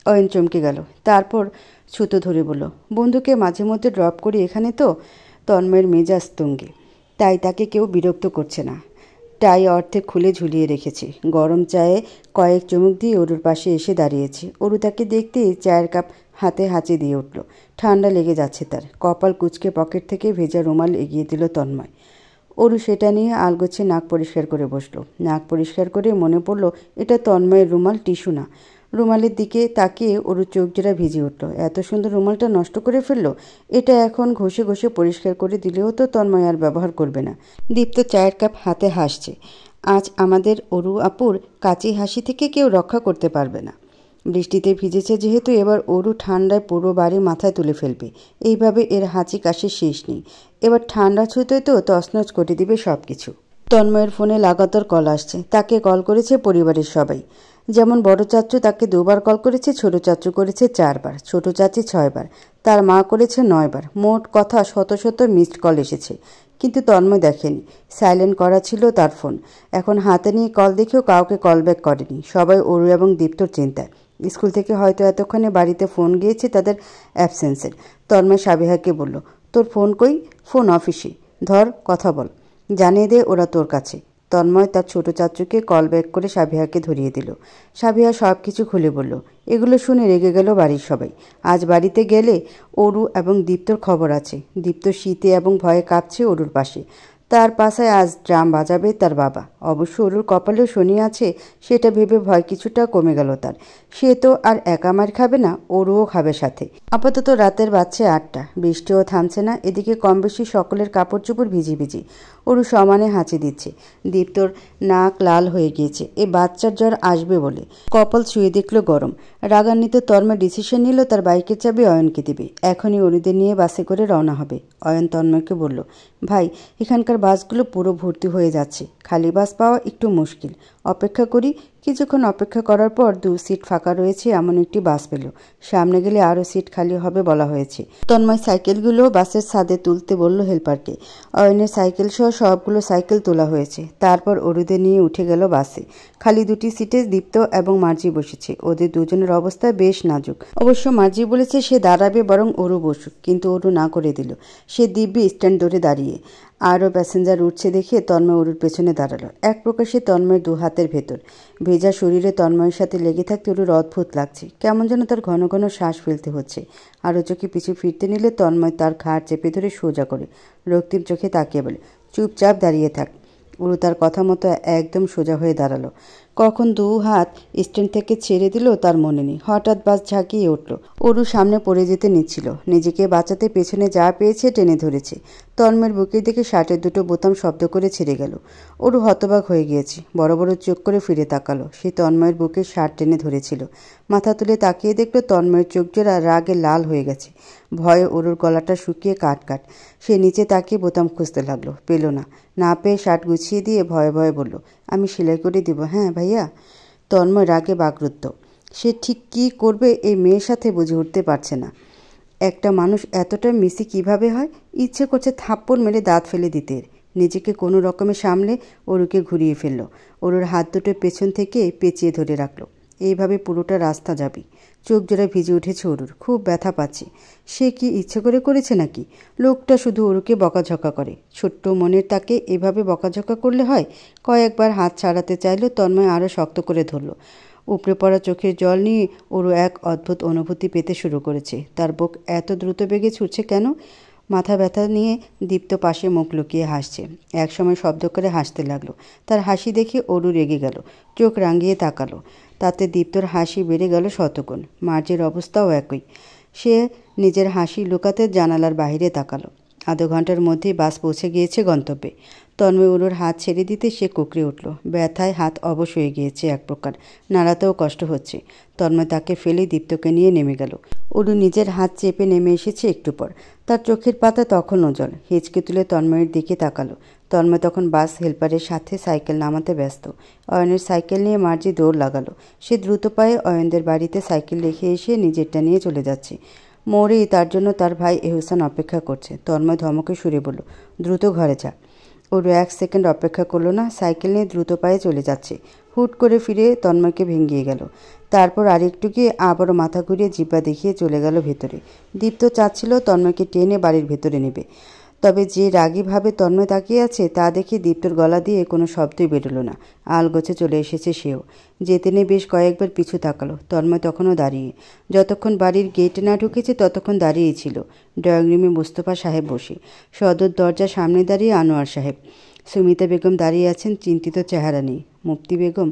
অয়ন চমকে গেল, তারপর ছুতো ধরে বলল, বন্ধুকে মাঝে মধ্যে ড্রপ করি এখানে তো। তন্ময়ের মেজাজ তুঙ্গে, তাই তাকে কেউ বিরক্ত করছে না। টাই অর্ধেক খুলে ঝুলিয়ে রেখেছে। গরম চায়ে কয়েক চুমুক দিয়ে অরুর পাশে এসে দাঁড়িয়েছে। অরু তাকে দেখতেই চায়ের কাপ হাতে হাঁচি দিয়ে উঠল। ঠান্ডা লেগে যাচ্ছে তার। কপাল কুঁচকে পকেট থেকে ভেজা রুমাল এগিয়ে দিল তন্ময়। অরু সেটা নিয়ে আলগোছে নাক পরিষ্কার করে বসলো। নাক পরিষ্কার করে মনে পড়ল এটা তন্ময়ের রুমাল, টিস্যু না। রুমালের দিকে তাকিয়ে অরুর চোখজোড়া ভিজে উঠল। এত সুন্দর রুমালটা নষ্ট করে ফেলল। এটা এখন ঘষে ঘষে পরিষ্কার করে দিলেও তো তন্ময় আর ব্যবহার করবে না। দীপ্ত চায়ের কাপ হাতে হাসছে। আজ আমাদের অরু আপুর কাচি হাসি থেকে কেউ রক্ষা করতে পারবে না। বৃষ্টিতে ভিজেছে যেহেতু এবার অরু ঠান্ডায় পুরো বাড়ি মাথায় তুলে ফেলবে। এইভাবে এর হাঁচি কাশির শেষ নেই। এবার ঠান্ডা ছুঁতে তো তছনছ করে দিবে সব কিছু। তন্ময়ের ফোনে লাগাতার কল আসছে। তাকে কল করেছে পরিবারের সবাই। যেমন বড় চাচু তাকে 2 বার কল করেছে, ছোট চাচু করেছে 4 বার, ছোট চাচি 6 বার, তার মা করেছে 9 বার। মোট কথা শত শত মিসড কল এসেছে, কিন্তু তন্ময় দেখেনি। সাইলেন্ট করা ছিল তার ফোন। এখন হাতে নিয়ে কল দেখেও কাউকে কল ব্যাক করেনি। সবাই অরু এবং দীপ্তর চিন্তায়। স্কুল থেকে হয়তো এতক্ষণে বাড়িতে ফোন গিয়েছে তাদের অ্যাবসেন্সের। তন্ময় সাবিহাকে বলল, তোর ফোন কই? ফোন অফিসে, ধর কথা বল, জানিয়ে দে ওরা তোর কাছে। তন্ময় তার ছোট চাচুকে কল ব্যাক করে সাবিহাকে ধরিয়ে দিল। সাবিহা সব কিছু খুলে বলল। এগুলো শুনে রেগে গেল বাড়ির সবাই। আজ বাড়িতে গেলে অরু এবং দীপ্তর খবর আছে। দীপ্ত শীতে এবং ভয়ে কাঁপছে অরুর পাশে। তার পাশায় আজ ড্রাম বাজাবে তার বাবা। অবশ্য অরুর কপালেও শনি আছে, সেটা ভেবে ভয় কিছুটা কমে গেল তার। সে তো আর একা মার খাবে না, অরুও খাবে সাথে। আপাতত রাতের বাজছে 8টা, বৃষ্টিও থামছে না। এদিকে কম বেশি সকলের কাপড় চোপড় ভিজি ভিজি। অরু সমানে হাঁচি দিচ্ছে। দীপ্তর নাক লাল হয়ে গিয়েছে, এ বাচ্চার জ্বর আসবে বলে। কপাল ছুঁয়ে দেখল গরম। রাগান্বিত তন্ময় ডিসিশন নিল তার বাইকের চাবি অয়নকে দেবে। এখনই অরুদের নিয়ে বাসে করে রওনা হবে। অয়ন তন্ময়কে বলল, ভাই, এখানকার বাসগুলো পুরো ভর্তি হয়ে যাচ্ছে, খালি বাস পাওয়া একটু মুশকিল। অপেক্ষা করি। কিছুক্ষণ অপেক্ষা করার পর 2 সিট ফাঁকা রয়েছে এমন একটি বাস পেল। সামনে গেলে আরও সিট খালি হবে বলা হয়েছে। তন্ময় সাইকেলগুলো বাসের ছাদে তুলতে বলল হেল্পারকে। অয়নের সাইকেল সহ সবগুলো সাইকেল তোলা হয়েছে। তারপর অরুদের নিয়ে উঠে গেল বাসে। খালি 2টি সিটে দীপ্ত এবং মার্জি বসেছে। ওদের দুজনের অবস্থা বেশ নাজুক। অবশ্য মার্জি বলেছে সে দাঁড়াবে, বরং অরু বসুক, কিন্তু অরু না করে দিল। সে দিব্যি স্ট্যান্ড ধরে দাঁড়িয়ে। আরও প্যাসেঞ্জার উঠছে দেখে তন্ময় অরুর পেছনে দাঁড়ালো। এক প্রকার সে তন্ময়ের 2 হাতের ভেতর। ভেজা শরীরে তন্ময়ের সাথে লেগে থাকতে অরুর অদ্ভুত লাগছে। কেমন যেন তার ঘন ঘন শ্বাস ফেলতে হচ্ছে। আরও চোখে পিছু ফিরতে নিলে তন্ময় তার ঘাড় চেপে ধরে সোজা করে রক্তিম চোখে তাকিয়ে বলে, চুপচাপ দাঁড়িয়ে থাক। অরু তার কথা মতো একদম সোজা হয়ে দাঁড়ালো। কখন 2 হাত স্ট্যান্ড থেকে ছেড়ে দিল তার মনে নেই। হঠাৎ বাস ঝাঁকিয়ে উঠল। অরু সামনে পড়ে যেতে নিচ্ছিল। নিজেকে বাঁচাতে পেছনে যা পেয়েছে টেনে ধরেছে। তন্ময়ের বুকের দিকে শার্টের 2টো বোতাম শব্দ করে ছেড়ে গেল। অরু হতবাক হয়ে গিয়েছে। বড় বড় চোখ করে ফিরে তাকালো। সে তন্ময়ের বুকে শার্ট টেনে ধরেছিল। মাথা তুলে তাকিয়ে দেখল তন্ময়ের চোখ জোড়া রাগে লাল হয়ে গেছে। ভয়ে অরুর গলাটা শুকিয়ে কাট কাট। সে নিচে তাকিয়ে বোতাম খুঁজতে লাগলো। পেল না। না পেয়ে শার্ট গুছিয়ে দিয়ে ভয়ে ভয়ে বলল, আমি সেলাই করে দিব। হ্যাঁ ভাইয়া। তন্ময় রাগে বাকরুদ্ধ। সে ঠিক কী করবে এই মেয়ের সাথে বুঝে উঠতে পারছে না। একটা মানুষ এতটা মিসি কিভাবে হয়? ইচ্ছে করছে থাপ্পড় মেরে দাঁত ফেলে দিতে। নিজেকে কোনো রকমে সামলে অরুকে ঘুরিয়ে ফেলল। অরুর হাত দুটো পেছন থেকে পেঁচিয়ে ধরে রাখল। এইভাবে পুরোটা রাস্তা যাবি। চোখ জোড়া ভিজে উঠেছে অরুর। খুব ব্যথা পাচ্ছে। সে কি ইচ্ছে করে করেছে নাকি? লোকটা শুধু অরুকে বকাঝকা করে। ছোট্ট মনের তাকে এভাবে বকাঝকা করলে হয়? কয়েকবার হাত ছাড়াতে চাইল। তন্ময় আরও শক্ত করে ধরল। উপড়ে পড়া চোখের জল নিয়ে অরু এক অদ্ভুত অনুভূতি পেতে শুরু করেছে। তার বুক এত দ্রুত বেগে ছুটছে কেন? মাথা ব্যথা নিয়ে দীপ্ত পাশে মুখ লুকিয়ে হাসছে। একসময় শব্দ করে হাসতে লাগলো। তার হাসি দেখে অরু রেগে গেল। চোখ রাঙিয়ে তাকালো। তাতে দীপ্তর হাসি বেড়ে গেল শতগুণ। মার্জির অবস্থাও একই। সে নিজের হাসি লুকাতে জানালার বাইরে তাকালো। আধা ঘন্টার মধ্যেই বাস পৌঁছে গিয়েছে গন্তব্যে। তন্ময় অরুর হাত ছেড়ে দিতে সে কুঁকড়ে উঠল। ব্যথায় হাত অবশ হয়ে গিয়েছে এক প্রকার। নাড়াতেও কষ্ট হচ্ছে। তন্ময় তাকে ফেলে দীপ্তকে নিয়ে নেমে গেল। অরু নিজের হাত চেপে নেমে এসেছে একটু পর। তার চোখের পাতা তখনও জল। হেঁচকে তুলে তন্ময়ের দিকে তাকালো। তন্ময় তখন বাস হেল্পারের সাথে সাইকেল নামাতে ব্যস্ত। অয়নের সাইকেল নিয়ে মার্জি দৌড় লাগালো। সে দ্রুত পায়ে অয়নদের বাড়িতে সাইকেল রেখে এসে নিজেরটা নিয়ে চলে যাচ্ছে। মোড়েই তার জন্য তার ভাই এহসান অপেক্ষা করছে। তন্ময় ধমকে সুরে বলল, দ্রুত ঘরে যা। ওর 1 সেকেন্ড অপেক্ষা করলো না। সাইকেল নিয়ে দ্রুত পায়ে চলে যাচ্ছে। হুট করে ফিরে তন্ময়কে ভেঙিয়ে গেল। তারপর আরেকটু গিয়ে আবারও মাথা ঘুরিয়ে জিব্বা দেখিয়ে চলে গেল ভেতরে। দীপ্ত চাচ্ছিল তন্ময়কে টেনে বাড়ির ভেতরে নেবে। তবে যে রাগীভাবে তন্ময় তাকিয়ে আছে তা দেখে দীপ্তর গলা দিয়ে কোনো শব্দই বেরোলো না। আলগোছে চলে এসেছে সেও। যেতে নিয়ে বেশ কয়েকবার পিছু তাকালো। তন্ময় তখনও দাঁড়িয়ে। যতক্ষণ বাড়ির গেটে না ঢুকেছে ততক্ষণ দাঁড়িয়েই ছিল। ড্রয়িং রুমে মুস্তফা সাহেব বসে। সদর দরজার সামনে দাঁড়িয়ে আনোয়ার সাহেব। সুমিতা বেগম দাঁড়িয়ে আছেন, চিন্তিত চেহারা নেই। মুফতি বেগম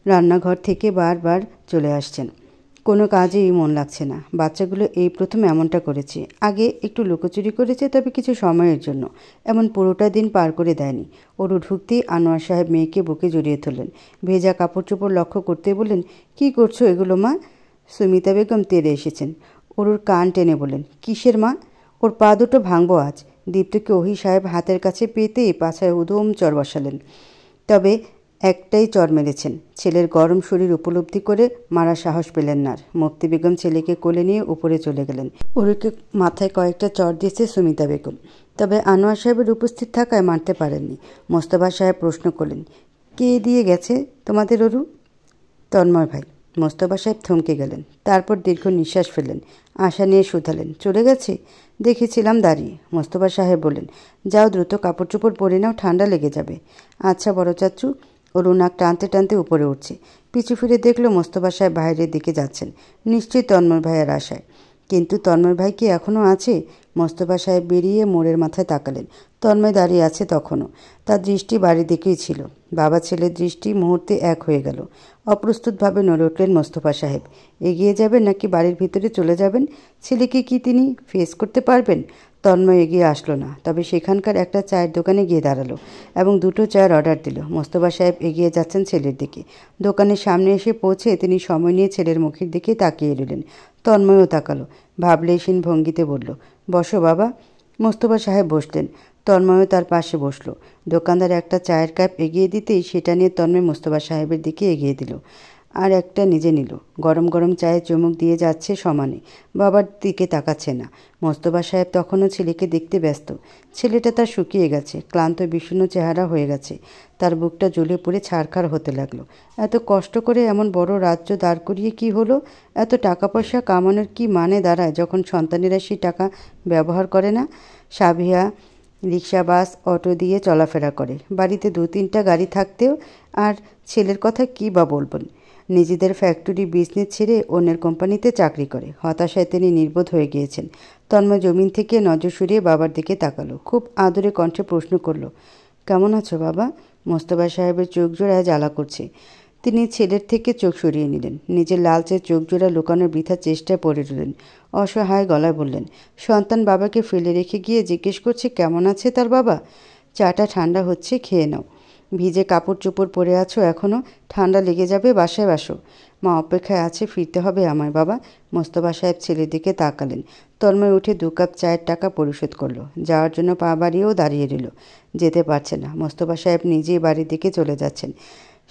রান্নাঘর থেকে বারবার চলে আসছেন। কোনো কাজেই মন লাগছে না। বাচ্চাগুলো এই প্রথম এমনটা করেছে। আগে একটু লুকোচুরি করেছে, তবে কিছু সময়ের জন্য। এমন পুরোটা দিন পার করে দেয়নি। ওরু ঢুকতেই আনোয়ার সাহেব মেয়েকে বুকে জড়িয়ে ধরলেন। ভেজা কাপড় চোপড় লক্ষ্য করতে বললেন, কী করছো এগুলো মা? সুমিতা বেগম তেড়ে এসেছেন। ওরুর কান টেনে বললেন, কিসের মা? ওর পা দুটো ভাঙবো আজ। দীপ্তকে ওহি সাহেব হাতের কাছে পেতেই পাছায় উদম চর বসালেন। তবে একটাই চর মেরেছেন। ছেলের গরম শরীর উপলব্ধি করে মারা সাহস পেলেন না। মুক্তি বেগম ছেলেকে কোলে নিয়ে উপরে চলে গেলেন। ওরুকে মাথায় কয়েকটা চর দিয়েছে সুমিতা বেগম। তবে আনোয়ার সাহেবের উপস্থিত থাকায় মারতে পারেননি। মোস্তফা সাহেব প্রশ্ন করলেন, কে দিয়ে গেছে তোমাদের ওরু? তন্ময় ভাই। মোস্তফা সাহেব থমকে গেলেন। তারপর দীর্ঘ নিঃশ্বাস ফেললেন। আশা নিয়ে শুধালেন, চলে গেছে? দেখেছিলাম দাঁড়িয়ে। মোস্তফা সাহেব বললেন, যাও দ্রুত কাপড় চোপড় পরে নাও, ঠান্ডা লেগে যাবে। আচ্ছা বড় চাচু। ওরু নাক টানতে টানতে উপরে উঠছে। পিছু ফিরে দেখলো মোস্তফা সাহেব বাইরের দিকে যাচ্ছেন, নিশ্চয়ই তন্ময় ভাইয়ের আশায়। কিন্তু তন্ময় ভাই কি এখনও আছে? মোস্তফা সাহেব বেরিয়ে মোড়ের মাথায় তাকালেন। তন্ময় দাঁড়িয়ে আছে তখনও। তার দৃষ্টি বাড়ির দিকেই ছিল। বাবা ছেলের দৃষ্টি মুহূর্তে এক হয়ে গেল। অপ্রস্তুতভাবে নড়ে উঠলেন মোস্তফা সাহেব। এগিয়ে যাবেন নাকি বাড়ির ভিতরে চলে যাবেন? ছেলেকে কি তিনি ফেস করতে পারবেন? তন্ময় এগিয়ে আসলো না, তবে সেখানকার একটা চায়ের দোকানে গিয়ে দাঁড়ালো এবং 2টো চায়ের অর্ডার দিল। মোস্তফা সাহেব এগিয়ে যাচ্ছেন ছেলের দিকে। দোকানের সামনে এসে পৌঁছে তিনি সময় নিয়ে ছেলের মুখের দিকে তাকিয়ে রইলেন। তন্ময়ও তাকালো। ভাবলেশীন ভঙ্গিতে বলল, বসো বাবা। মোস্তফা সাহেব বসলেন। তন্ময়ও তার পাশে বসলো। দোকানদার একটা চায়ের কাপ এগিয়ে দিতেই সেটা নিয়ে তন্ময় মোস্তফা সাহেবের দিকে এগিয়ে দিল, আর একটা নিজে নিল। গরম গরম চায়ে চুমুক দিয়ে যাচ্ছে সমানে, বাবার দিকে তাকাচ্ছে না। মোস্তফা সাহেব তখনও ছেলেকে দেখতে ব্যস্ত। ছেলেটা তার শুকিয়ে গেছে, ক্লান্ত বিষণ্ণ চেহারা হয়ে গেছে। তার বুকটা জ্বলে পুড়ে ছারখার হতে লাগলো। এত কষ্ট করে এমন বড় রাজ্য দাঁড় করিয়ে কি হলো? এত টাকা পয়সা কামানোর কি মানে দাঁড়ায় যখন সন্তানেরা সেই টাকা ব্যবহার করে না? সাবিহা রিক্সা, বাস, অটো দিয়ে চলাফেরা করে। বাড়িতে 2-3টা গাড়ি থাকতেও আর ছেলের কথা কী বা বলবেন। নিজেদের ফ্যাক্টরি বিজনেস ছেড়ে অন্যের কোম্পানিতে চাকরি করে। হতাশায় তিনি নির্বোধ হয়ে গিয়েছেন। তন্ময় জমিন থেকে নজর সরিয়ে বাবার দিকে তাকালো। খুব আদরে কণ্ঠে প্রশ্ন করল, কেমন আছো বাবা? মোস্তফা সাহেবের চোখ জোড়ায় জ্বালা করছে। তিনি ছেলের থেকে চোখ সরিয়ে নিলেন। নিজের লালচে চোখ জোড়া লুকানোর বৃথা চেষ্টায় পড়ে রইলেন। অসহায় গলায় বললেন, সন্তান বাবাকে ফেলে রেখে গিয়ে জিজ্ঞেস করছে কেমন আছে তার বাবা। চাটা ঠান্ডা হচ্ছে, খেয়ে নাও। ভিজে কাপড় চোপড় পরে আছো এখনও, ঠান্ডা লেগে যাবে, বাসায় বাসো। মা অপেক্ষায় আছে, ফিরতে হবে আমায় বাবা। মোস্তফা সাহেব ছেলের দিকে তাকালেন। তন্ময় উঠে 2 কাপ চায়ের টাকা পরিশোধ করলো। যাওয়ার জন্য পা বাড়িয়েও দাঁড়িয়ে রইল। যেতে পারছে না। মোস্তফা সাহেব নিজেই বাড়ির দিকে চলে যাচ্ছেন।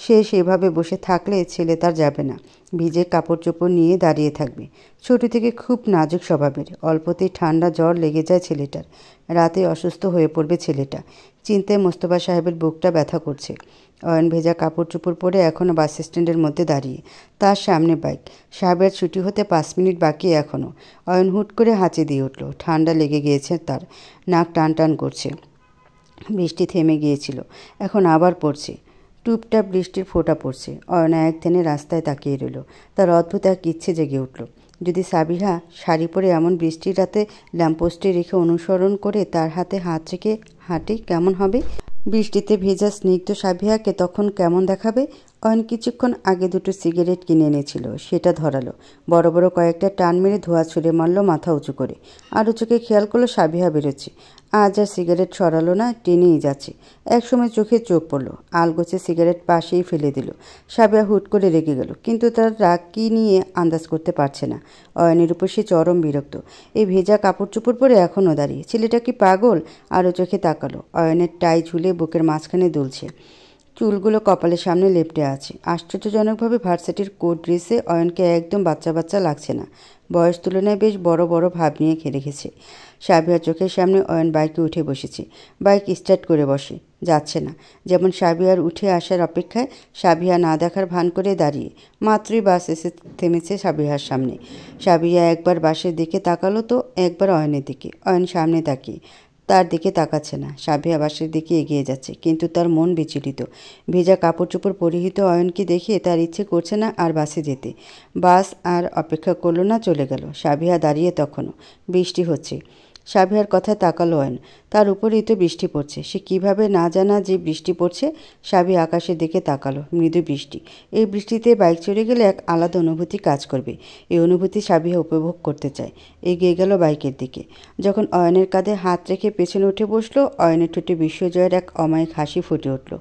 সে সেভাবে বসে থাকলে ছেলে তার যাবে না, ভিজে কাপড় চোপড় নিয়ে দাঁড়িয়ে থাকবে। ছোট থেকে খুব নাজুক স্বভাবের, অল্পতেই ঠান্ডা জ্বর লেগে যায় ছেলেটার। রাতে অসুস্থ হয়ে পড়বে ছেলেটা। চিন্তায় মোস্তফা সাহেবের বুকটা ব্যথা করছে। অয়ন ভেজা কাপড় চোপড় পরে এখনও বাস স্ট্যান্ডের মধ্যে দাঁড়িয়ে। তার সামনে বাইক। সাহেবের ছুটি হতে 5 মিনিট বাকি এখনও। অয়ন হুট করে হাঁচি দিয়ে উঠল। ঠান্ডা লেগে গিয়েছে তার, নাক টান টান করছে। বৃষ্টি থেমে গিয়েছিল, এখন আবার পড়ছে। টুপটাপ বৃষ্টির ফোঁটা পড়ছে। অয়না এক ধ্যানে রাস্তায় তাকিয়ে রইল। তার অদ্ভুত এক ইচ্ছে জেগে উঠল। যদি সাবিহা শাড়ি পরে এমন বৃষ্টির রাতে ল্যাম্পপোস্টে রেখে অনুসরণ করে তার হাতে হাত রেখে হাঁটে কেমন হবে? বৃষ্টিতে ভেজা স্নিগ্ধ সাবিহাকে তখন কেমন দেখাবে? অয়ন কিছুক্ষণ আগে 2টো সিগারেট কিনে এনেছিল, সেটা ধরালো। বড় বড় কয়েকটা টান মেরে ধোঁয়া ছুঁড়ে মারল মাথা উঁচু করে। আরও চোখে খেয়াল করলো সাবিহা বেরোচ্ছে। আজ আর সিগারেট সরালো না, টেনেই যাচ্ছে। একসময় চোখে চোখ পড়ল। আলগোছে সিগারেট পাশেই ফেলে দিল। সাবিহা হুট করে রেগে গেল, কিন্তু তার রাগ কী নিয়ে আন্দাজ করতে পারছে না। অয়নের উপর সে চরম বিরক্ত। এই ভেজা কাপড় চোপড় পরে এখনও দাঁড়িয়ে। ছেলেটা কি পাগল? আরও চোখে তাকালো। অয়নের টাই ঝুলে বুকের মাঝখানে দুলছে। চুলগুলো কপালের সামনে লেপটে আছে। আশ্চর্যজনকভাবে ভার্সিটির কোট ড্রেসে অয়নকে একদম বাচ্চা বাচ্চা লাগছে না। বয়স তুলনায় বেশ বড় বড় ভাব নিয়ে রেখেছে। সাবিহার চোখের সামনে অয়ন বাইকে উঠে বসেছে। বাইক স্টার্ট করে বসে, যাচ্ছে না। যেমন সাবিহার উঠে আসার অপেক্ষায়, সাবিহা না দেখার ভান করে দাঁড়িয়ে। মাত্রই বাস এসে থেমেছে সাবিহার সামনে। সাবিহা একবার বাসের দিকে তাকালো তো একবার অয়নের দিকে। অয়ন সামনে তাকিয়ে, তার দিকে তাকাচ্ছে না। সাবিহা বাসের দিকে এগিয়ে যাচ্ছে, কিন্তু তার মন বিচলিত। ভেজা কাপড় চোপড় পরিহিত অয়নকে দেখে তার ইচ্ছে করছে না আর বাসে যেতে। বাস আর অপেক্ষা করলো না, চলে গেল। সাবিহা দাঁড়িয়ে তখনও। বৃষ্টি হচ্ছে। সাবিহার কথায় তাকালো অয়ন। তার উপরেই তো বৃষ্টি পড়ছে। সে কিভাবে না জানা যে বৃষ্টি পড়ছে? সাবি আকাশের দিকে তাকালো। মৃদু বৃষ্টি। এই বৃষ্টিতে বাইক চড়ে গেলে এক আলাদা অনুভূতি কাজ করবে। এই অনুভূতি সাবিহা উপভোগ করতে চায়। এগিয়ে গেল বাইকের দিকে। যখন অয়নের কাঁধে হাত রেখে পেছনে উঠে বসলো, অয়নের ঠোঁটে বিশ্বজয়ের এক অমায়িক হাসি ফুটে উঠল।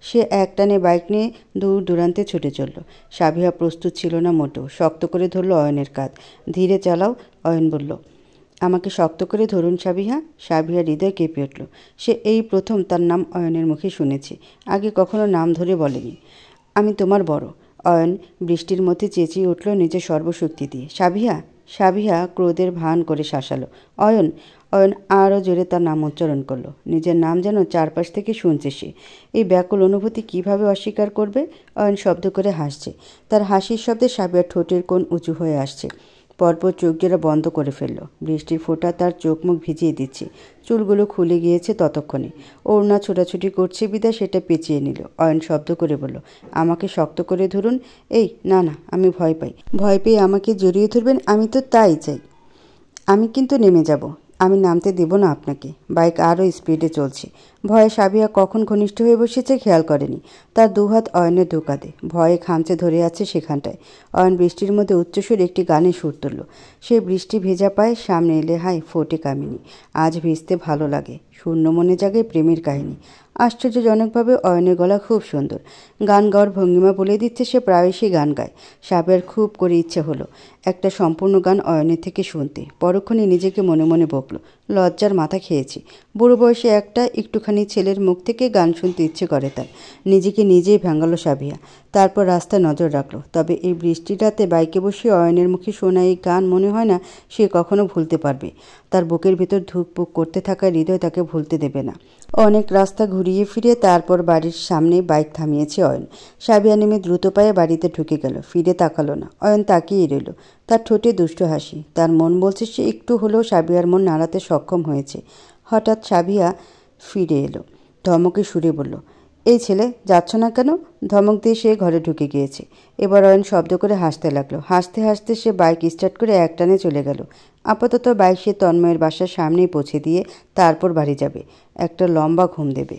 সে একটানে বাইক নিয়ে দূর দূরান্তে ছুটে চলল। সাবিহা প্রস্তুত ছিল না মোটেও। শক্ত করে ধরল অয়নের কাঁধ। ধীরে চালাও, অয়ন বলল। আমাকে শক্ত করে ধরুন সাবিহা। সাবিহার হৃদয় কেঁপে উঠল। সে এই প্রথম তার নাম অয়নের মুখে শুনেছে, আগে কখনো নাম ধরে বলেনি। আমি তোমার বড়। অয়ন বৃষ্টির মধ্যে চেঁচিয়ে উঠল নিজের সর্বশক্তি দিয়ে। সাবিহা। সাবিহা ক্রোধের ভান করে শাসালো। অয়ন। অয়ন আরও জোরে তার নাম উচ্চারণ করলো। নিজের নাম যেন চারপাশ থেকে শুনছে সে। এই ব্যাকুল অনুভূতি কিভাবে অস্বীকার করবে? অয়ন শব্দ করে হাসছে। তার হাসির শব্দে সাবিহার ঠোঁটের কোণ উঁচু হয়ে আসছে। পরপর চোখ জোড়া বন্ধ করে ফেলল। বৃষ্টির ফোঁটা তার চোখ মুখ ভিজিয়ে দিচ্ছে। চুলগুলো খুলে গিয়েছে ততক্ষণে। ওড়না ছোটাছুটি করছে বিদায় সেটা পেঁচিয়ে নিল। অয়ন শব্দ করে বলল, আমাকে শক্ত করে ধরুন। এই না না, আমি ভয় পাই। ভয় পেয়ে আমাকে জড়িয়ে ধরবেন? আমি তো তাই চাই। আমি কিন্তু নেমে যাব। আমি নামতে দেব না আপনাকে। বাইক আরও স্পিডে চলছে। ভয়ে সাবিহা কখন ঘনিষ্ঠ হয়ে বসেছে খেয়াল করেনি। তার দুহাত অয়নের ধোকাতে ভয়ে খামচে ধরে আছে সেখানটায়। অয়ন বৃষ্টির মধ্যে উচ্চস্বরে একটি গানে সুর তুলল। সে বৃষ্টি ভেজা পায়ে সামনে এলে হাই ফোটে কামিনী। আজ ভিজতে ভালো লাগে। শূন্য মনে জাগে প্রেমের কাহিনী। আশ্চর্যজনকভাবে অয়নের গলা খুব সুন্দর। গান গাওয়ার ভঙ্গিমা বলে দিচ্ছে সে প্রায়শই গান গায়। সাবিহার খুব করে ইচ্ছে হলো একটা সম্পূর্ণ গান অয়নের থেকে শুনতে। পরক্ষণে নিজেকে মনে মনে বকল, লজ্জার মাথা খেয়েছি। বুড়ো বয়সে একটা একটুখানি ছেলের মুখ থেকে গান শুনতে ইচ্ছে করে তার। নিজেকে নিজেই ভাঙালো সাবিহা। তারপর রাস্তায় নজর রাখলো। তবে এই বৃষ্টির রাতে বাইকে বসে অয়নের মুখে শোনা এই গান মনে হয় না সে কখনো ভুলতে পারবে। তার বুকের ভিতর ধুকপুক করতে থাকা হৃদয় তাকে ভুলতে দেবে না। অনেক রাস্তা ঘুরিয়ে ফিরে তারপর বাড়ির সামনে বাইক থামিয়েছে অয়ন। সাবিহা নেমে দ্রুত পায়ে বাড়িতে ঢুকে গেল। ফিরে তাকালো না। অয়ন তাকিয়ে রইল। তার ঠোঁটে দুষ্ট হাসি। তার মন বলছে সে একটু হলেও সাবিহার মন নাড়াতে সক্ষম হয়েছে। হঠাৎ সাবিহা ফিরে এলো। ধমকে সুরে বলল, এই ছেলে, যাচ্ছ না কেন? ধমক দিয়ে সে ঘরে ঢুকে গিয়েছে। এবার অয়ন শব্দ করে হাসতে লাগলো। হাসতে হাসতে সে বাইক স্টার্ট করে একটানে চলে গেল। আপাতত বাইক সে তন্ময়ের বাসার সামনেই পৌঁছে দিয়ে তারপর বাড়ি যাবে। একটা লম্বা ঘুম দেবে।